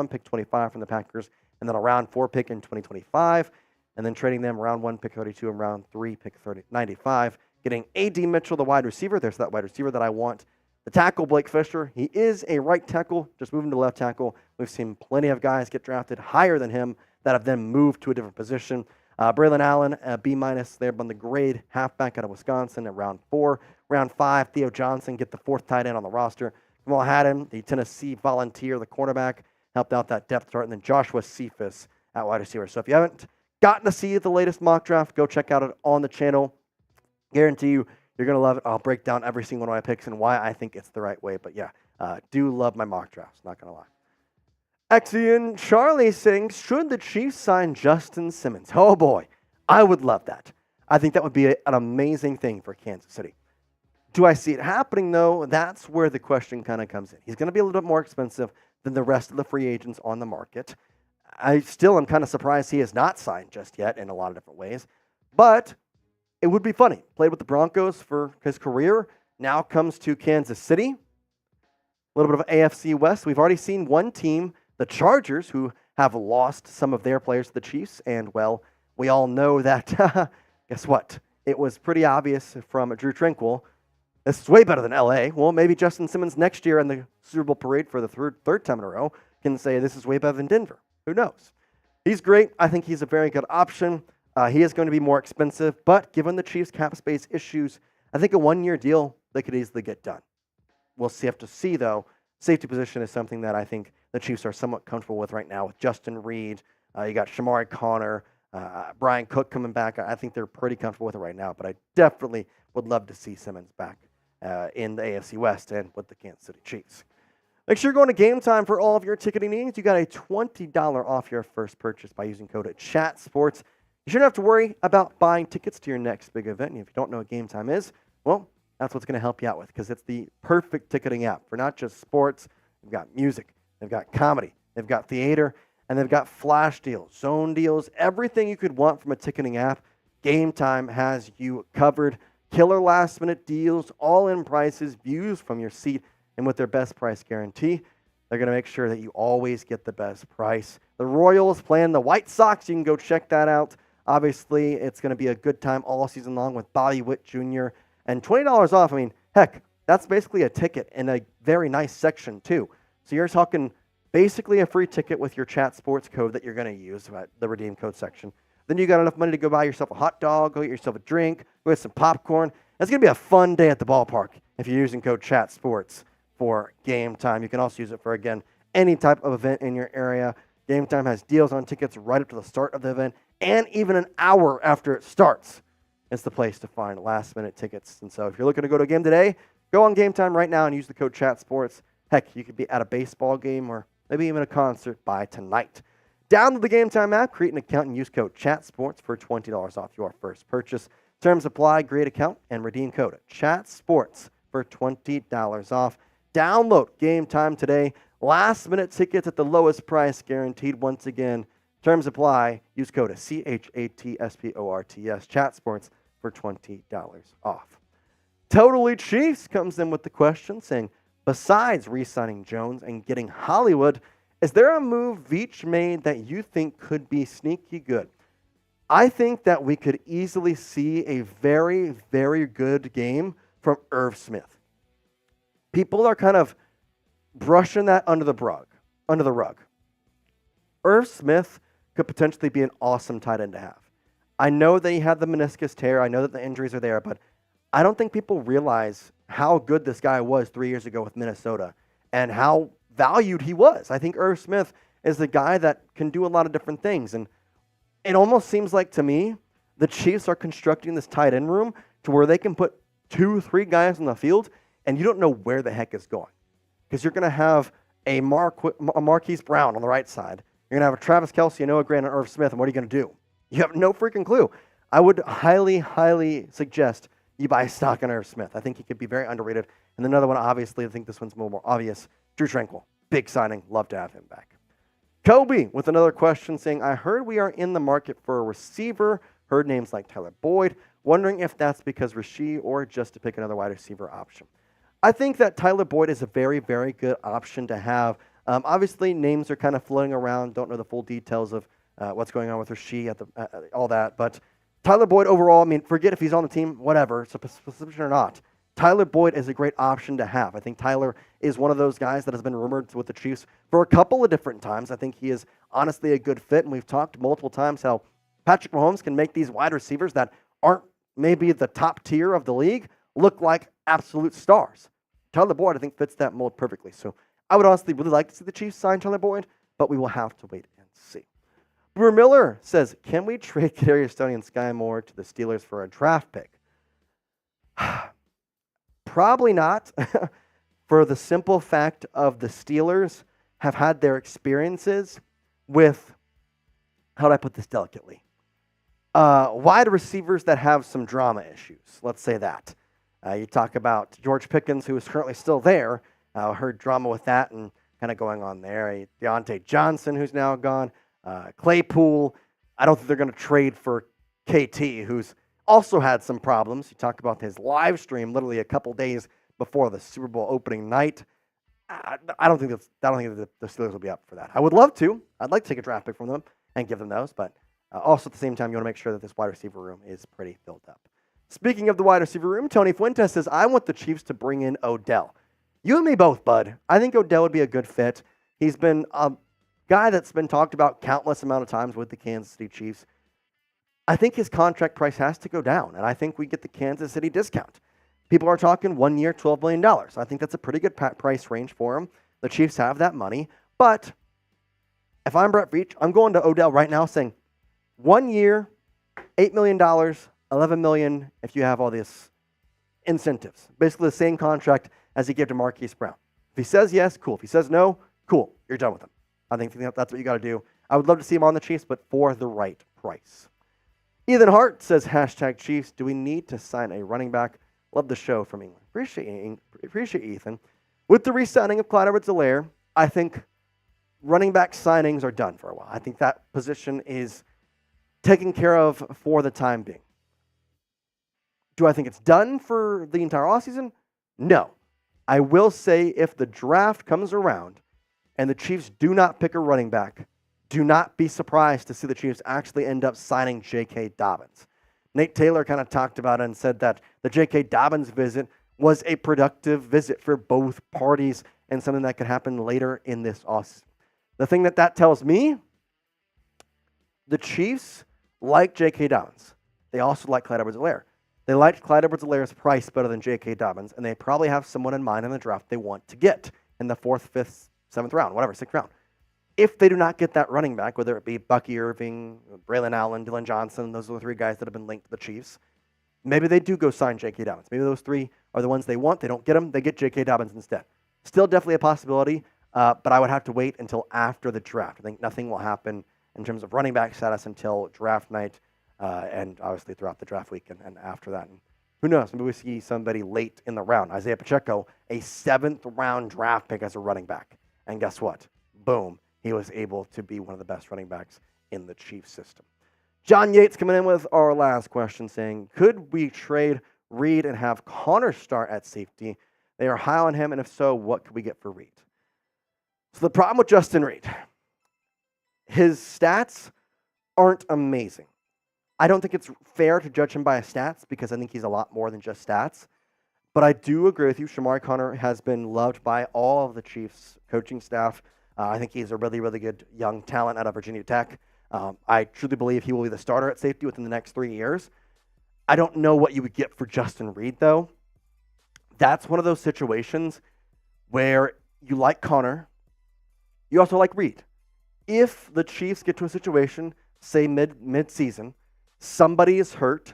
pick 25 from the Packers, and then a round 4 pick in 2025, and then trading them round 1 pick 32 and round 3 pick 95, getting Adonai Mitchell, the wide receiver. There's that wide receiver that I want. The tackle, Blake Fisher, he is a right tackle, just moving to left tackle. We've seen plenty of guys get drafted higher than him that have then moved to a different position. Braelon Allen, B- there on the grade, halfback out of Wisconsin at round 4. Round 5, Theo Johnson, get the 4th tight end on the roster. Kamal Hadden, the Tennessee Volunteer, the cornerback, helped out that depth chart. And then Joshua Cephus at wide receiver. So if you haven't gotten to see the latest mock draft, go check out it on the channel. Guarantee you, you're going to love it. I'll break down every single one of my picks and why I think it's the right way. But yeah, do love my mock drafts, not going to lie. Exian Charlie saying, should the Chiefs sign Justin Simmons? Oh boy, I would love that. I think that would be an amazing thing for Kansas City. Do I see it happening, though? That's where the question kind of comes in. He's going to be a little bit more expensive than the rest of the free agents on the market. I still am kind of surprised he has not signed just yet in a lot of different ways. But it would be funny. Played with the Broncos for his career. Now comes to Kansas City. A little bit of AFC West. We've already seen one team, the Chargers, who have lost some of their players to the Chiefs. And, well, we all know that, guess what? It was pretty obvious from Drew Tranquill. This is way better than LA. Well, maybe Justin Simmons next year in the Super Bowl parade for the third time in a row can say this is way better than Denver. Who knows? He's great. I think he's a very good option. He is going to be more expensive, but given the Chiefs' cap space issues, I think a one-year deal they could easily get done. We'll have to see, though. Safety position is something that I think the Chiefs are somewhat comfortable with right now with Justin Reid. You got Shamari Connor, Brian Cook coming back. I think they're pretty comfortable with it right now, but I definitely would love to see Simmons back in the AFC West and with the Kansas City Chiefs. Make sure you're going to Game Time for all of your ticketing needs. You got a $20 off your first purchase by using code CHATSPORTS. You shouldn't have to worry about buying tickets to your next big event. And if you don't know what Game Time is, well, that's what's going to help you out with, because it's the perfect ticketing app for not just sports. They've got music, they've got comedy, they've got theater, and they've got flash deals, zone deals, everything you could want from a ticketing app. Game Time has you covered. Killer last-minute deals, all-in prices, views from your seat, and with their best price guarantee, they're going to make sure that you always get the best price. The Royals playing the White Sox. You can go check that out. Obviously, it's going to be a good time all season long with Bobby Witt Jr. And $20 off, I mean, heck, that's basically a ticket in a very nice section, too. So you're talking basically a free ticket with your Chat Sports code that you're going to use at the redeem code section. Then you got enough money to go buy yourself a hot dog, go get yourself a drink, go get some popcorn. It's going to be a fun day at the ballpark if you're using code Chat Sports for Game Time. You can also use it for, again, any type of event in your area. Game Time has deals on tickets right up to the start of the event and even an hour after it starts. It's the place to find last-minute tickets. And so if you're looking to go to a game today, go on Game Time right now and use the code CHATSPORTS. Heck, you could be at a baseball game or maybe even a concert by tonight. Download the Game Time app, create an account, and use code CHATSPORTS for $20 off your first purchase. Terms apply, create account, and redeem code CHATSPORTS for $20 off. Download Game Time today. Last-minute tickets at the lowest price guaranteed once again. Terms apply. Use code CHATSPORTS, Chat Sports, for $20 off. Totally Chiefs comes in with the question saying, besides re-signing Jones and getting Hollywood, is there a move Veach made that you think could be sneaky good? I think that we could easily see a very, very good game from Irv Smith. People are kind of brushing that under the rug. Irv Smith could potentially be an awesome tight end to have. I know that he had the meniscus tear. I know that the injuries are there, but I don't think people realize how good this guy was 3 years ago with Minnesota and how valued he was. I think Irv Smith is the guy that can do a lot of different things. And it almost seems like, to me, the Chiefs are constructing this tight end room to where they can put 2-3 guys on the field, and you don't know where the heck it's going. Because you're going to have a Marquise Brown on the right side. You're going to have a Travis Kelce, a Noah Grant, and Irv Smith, and what are you going to do? You have no freaking clue. I would highly, highly suggest you buy stock in Irv Smith. I think he could be very underrated. And another one, obviously, I think this one's more obvious, Drew Tranquill. Big signing. Love to have him back. Kobe with another question saying, I heard we are in the market for a receiver. Heard names like Tyler Boyd. Wondering if that's because Rashee or just to pick another wide receiver option. I think that Tyler Boyd is a very, very good option to have. Obviously, names are kind of floating around. Don't know the full details of what's going on with Rashee, all that. But Tyler Boyd overall, I mean, forget if he's on the team, whatever, substitution or not. Tyler Boyd is a great option to have. I think Tyler is one of those guys that has been rumored with the Chiefs for a couple of different times. I think he is honestly a good fit, and we've talked multiple times how Patrick Mahomes can make these wide receivers that aren't maybe the top tier of the league look like absolute stars. Tyler Boyd, I think, fits that mold perfectly. So I would honestly really like to see the Chiefs sign Tyler Boyd, but we will have to wait and see. Brewer Miller says, can we trade Kadarius Toney and Sky Moore to the Steelers for a draft pick? Probably not, for the simple fact of the Steelers have had their experiences with, how do I put this delicately? Wide receivers that have some drama issues. Let's say that. You talk about George Pickens, who is currently still there. Heard drama with that and kind of going on there. Deontay Johnson, who's now gone. Claypool. I don't think they're going to trade for KT, who's also had some problems. You talk about his live stream literally a couple days before the Super Bowl opening night. I don't think the Steelers will be up for that. I would love to. I'd like to take a draft pick from them and give them those, but also at the same time, you want to make sure that this wide receiver room is pretty filled up. Speaking of the wide receiver room, Tony Fuentes says, I want the Chiefs to bring in Odell. You and me both, bud. I think Odell would be a good fit. He's been guy that's been talked about countless amount of times with the Kansas City Chiefs. I think his contract price has to go down, and I think we get the Kansas City discount. People are talking 1 year, $12 million. I think that's a pretty good price range for him. The Chiefs have that money, but if I'm Brett Veach, I'm going to Odell right now saying 1 year, $8 million, $11 million if you have all these incentives. Basically the same contract as he gave to Marquise Brown. If he says yes, cool. If he says no, cool. You're done with him. I think that's what you got to do. I would love to see him on the Chiefs, but for the right price. Ethan Hart says, #Chiefs, do we need to sign a running back? Love the show from England. Appreciate Ethan. With the re-signing of Clyde Edwards-Helaire, I think running back signings are done for a while. I think that position is taken care of for the time being. Do I think it's done for the entire offseason? No. I will say if the draft comes around and the Chiefs do not pick a running back, do not be surprised to see the Chiefs actually end up signing J.K. Dobbins. Nate Taylor kind of talked about it and said that the J.K. Dobbins visit was a productive visit for both parties and something that could happen later in this offseason. The thing that tells me, the Chiefs like J.K. Dobbins. They also like Clyde Edwards-Helaire. They liked Clyde Edwards-Helaire's price better than J.K. Dobbins, and they probably have someone in mind in the draft they want to get in the 4th, 5th, 7th round, whatever, 6th round. If they do not get that running back, whether it be Bucky Irving, Braelon Allen, Dylan Johnson, those are the 3 guys that have been linked to the Chiefs, maybe they do go sign J.K. Dobbins. Maybe those 3 are the ones they want. They don't get them. They get J.K. Dobbins instead. Still definitely a possibility, but I would have to wait until after the draft. I think nothing will happen in terms of running back status until draft night and obviously throughout the draft week and after that. And who knows? Maybe we see somebody late in the round. Isaiah Pacheco, a 7th round draft pick as a running back. And guess what? Boom. He was able to be one of the best running backs in the Chiefs system. John Yates coming in with our last question saying, could we trade Reid and have Connor start at safety? They are high on him, and if so, what could we get for Reid? So the problem with Justin Reid, his stats aren't amazing. I don't think it's fair to judge him by his stats because I think he's a lot more than just stats. But I do agree with you. Shamari Connor has been loved by all of the Chiefs coaching staff. I think he's a really, really good young talent out of Virginia Tech. I truly believe he will be the starter at safety within the next 3 years. I don't know what you would get for Justin Reid, though. That's one of those situations where you like Connor, you also like Reid. If the Chiefs get to a situation, say mid-season, somebody is hurt,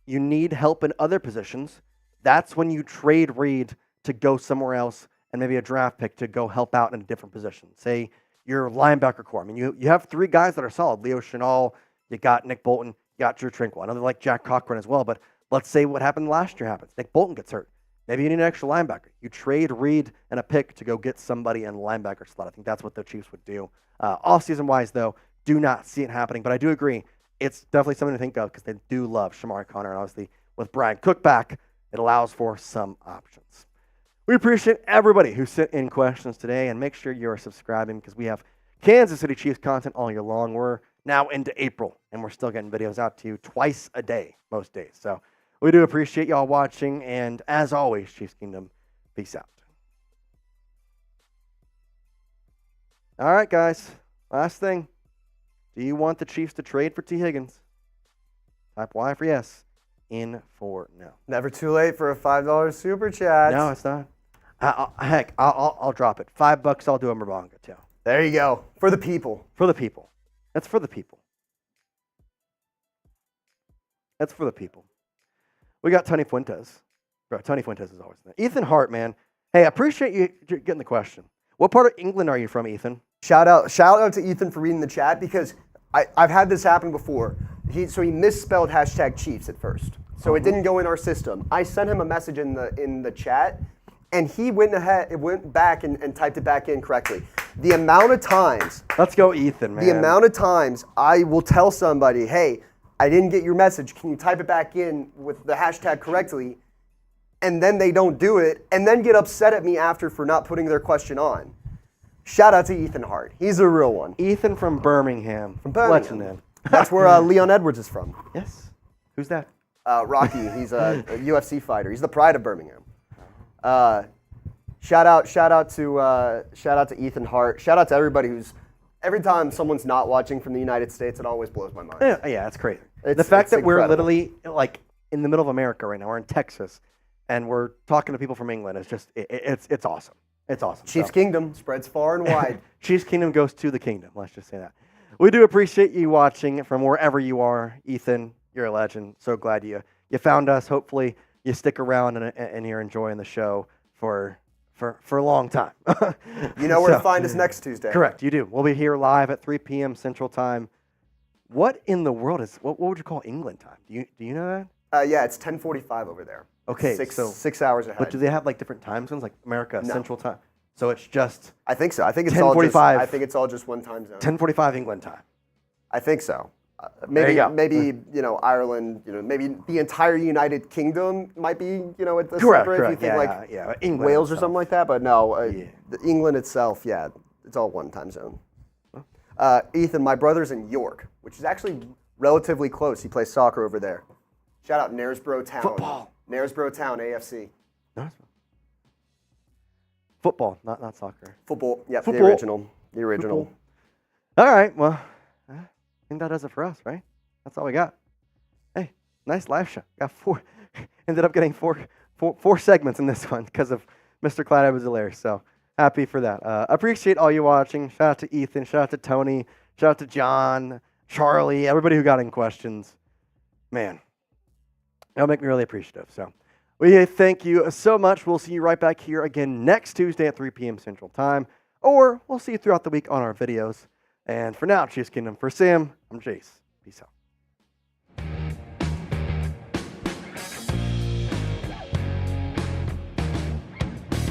you need help in other positions, that's when you trade Reid to go somewhere else and maybe a draft pick to go help out in a different position. Say your linebacker core. I mean, you have 3 guys that are solid. Leo Chenal, you got Nick Bolton, you got Drew Tranquill. I know they like Jack Cochran as well, but let's say what happened last year happens. Nick Bolton gets hurt. Maybe you need an extra linebacker. You trade Reid and a pick to go get somebody in the linebacker slot. I think that's what the Chiefs would do. Off-season-wise, though, do not see it happening. But I do agree, it's definitely something to think of because they do love Shamari Connor. And obviously, with Brian Cook back, it allows for some options. We appreciate everybody who sent in questions today, and make sure you're subscribing because we have Kansas City Chiefs content all year long. We're now into April, and we're still getting videos out to you twice a day, most days. So we do appreciate y'all watching, and as always, Chiefs Kingdom, peace out. All right, guys, last thing. Do you want the Chiefs to trade for Tee Higgins? Type Y for yes, in for no. Never too late for a $5 super chat. No, it's not. Heck, I'll drop it. $5, I'll do a Marbonga too. There you go. For the people. For the people. That's for the people. That's for the people. We got Tony Fuentes. Bro, Tony Fuentes is always there. Ethan Hart, man. Hey, I appreciate you getting the question. What part of England are you from, Ethan? Shout out to Ethan for reading the chat because I've had this happen before. He misspelled #Chiefs at first. So it didn't go in our system. I sent him a message in the chat, and he went back and typed it back in correctly. The amount of times. Let's go, Ethan, man. The amount of times I will tell somebody, hey, I didn't get your message. Can you type it back in with the hashtag correctly? And then they don't do it, and then get upset at me after for not putting their question on. Shout out to Ethan Hart. He's a real one. Ethan from Birmingham. From Birmingham. Legend. That's where Leon Edwards is from. Yes. Who's that? Rocky. He's a UFC fighter. He's the pride of Birmingham. Shout out to Ethan Hart. Shout out to everybody who's every time someone's not watching from the United States, it always blows my mind. Yeah, it's crazy. The It's fact that we're incredible. literally like in the middle of America right now, we're in Texas, and we're talking to people from England. It's just, it's awesome. It's awesome. Chiefs So, Kingdom spreads far and wide. Chiefs Kingdom goes to the kingdom. Let's just say that. We do appreciate you watching from wherever you are. Ethan, you're a legend. So glad you found us. Hopefully you stick around and you're enjoying the show for a long time. You know where to find us next Tuesday. Correct, you do. We'll be here live at 3 p.m. Central Time. What in the world is, what would you call England time? Do you know that? Yeah, it's 10:45 over there. Okay, so so 6 hours ahead. but do they have like different time zones, like America No. Central Time? So it's just I think so. I think it's all just. 10:45. I think it's all just one time zone. 10:45 England time. I think so. There you go. Maybe Ireland. Maybe the entire United Kingdom might be a Correct, separate. If you think like England Wales or itself. something like that, but no, Yeah. England itself, yeah, it's all one time zone. Ethan, my brother's in York, which is actually relatively close. He plays soccer over there. Shout out Knaresborough Town. Football. Knaresborough Town, AFC. No, it's football, not soccer. Football. Yep, Football. The original. All right, well, I think that does it for us, right? That's all we got. Hey, nice live show. Got four. Ended up getting four segments in this one because of Mr. Clyde Edwards-Helaire. So happy for that. Appreciate all you watching. Shout out to Ethan. Shout out to Tony. Shout out to John, Charlie, everybody who got in questions. Man, that'll make me really appreciative. So we thank you so much. We'll see you right back here again next Tuesday at 3 p.m. Central Time, or we'll see you throughout the week on our videos. And for now, Chiefs Kingdom, for Sam, I'm Jace. Peace out.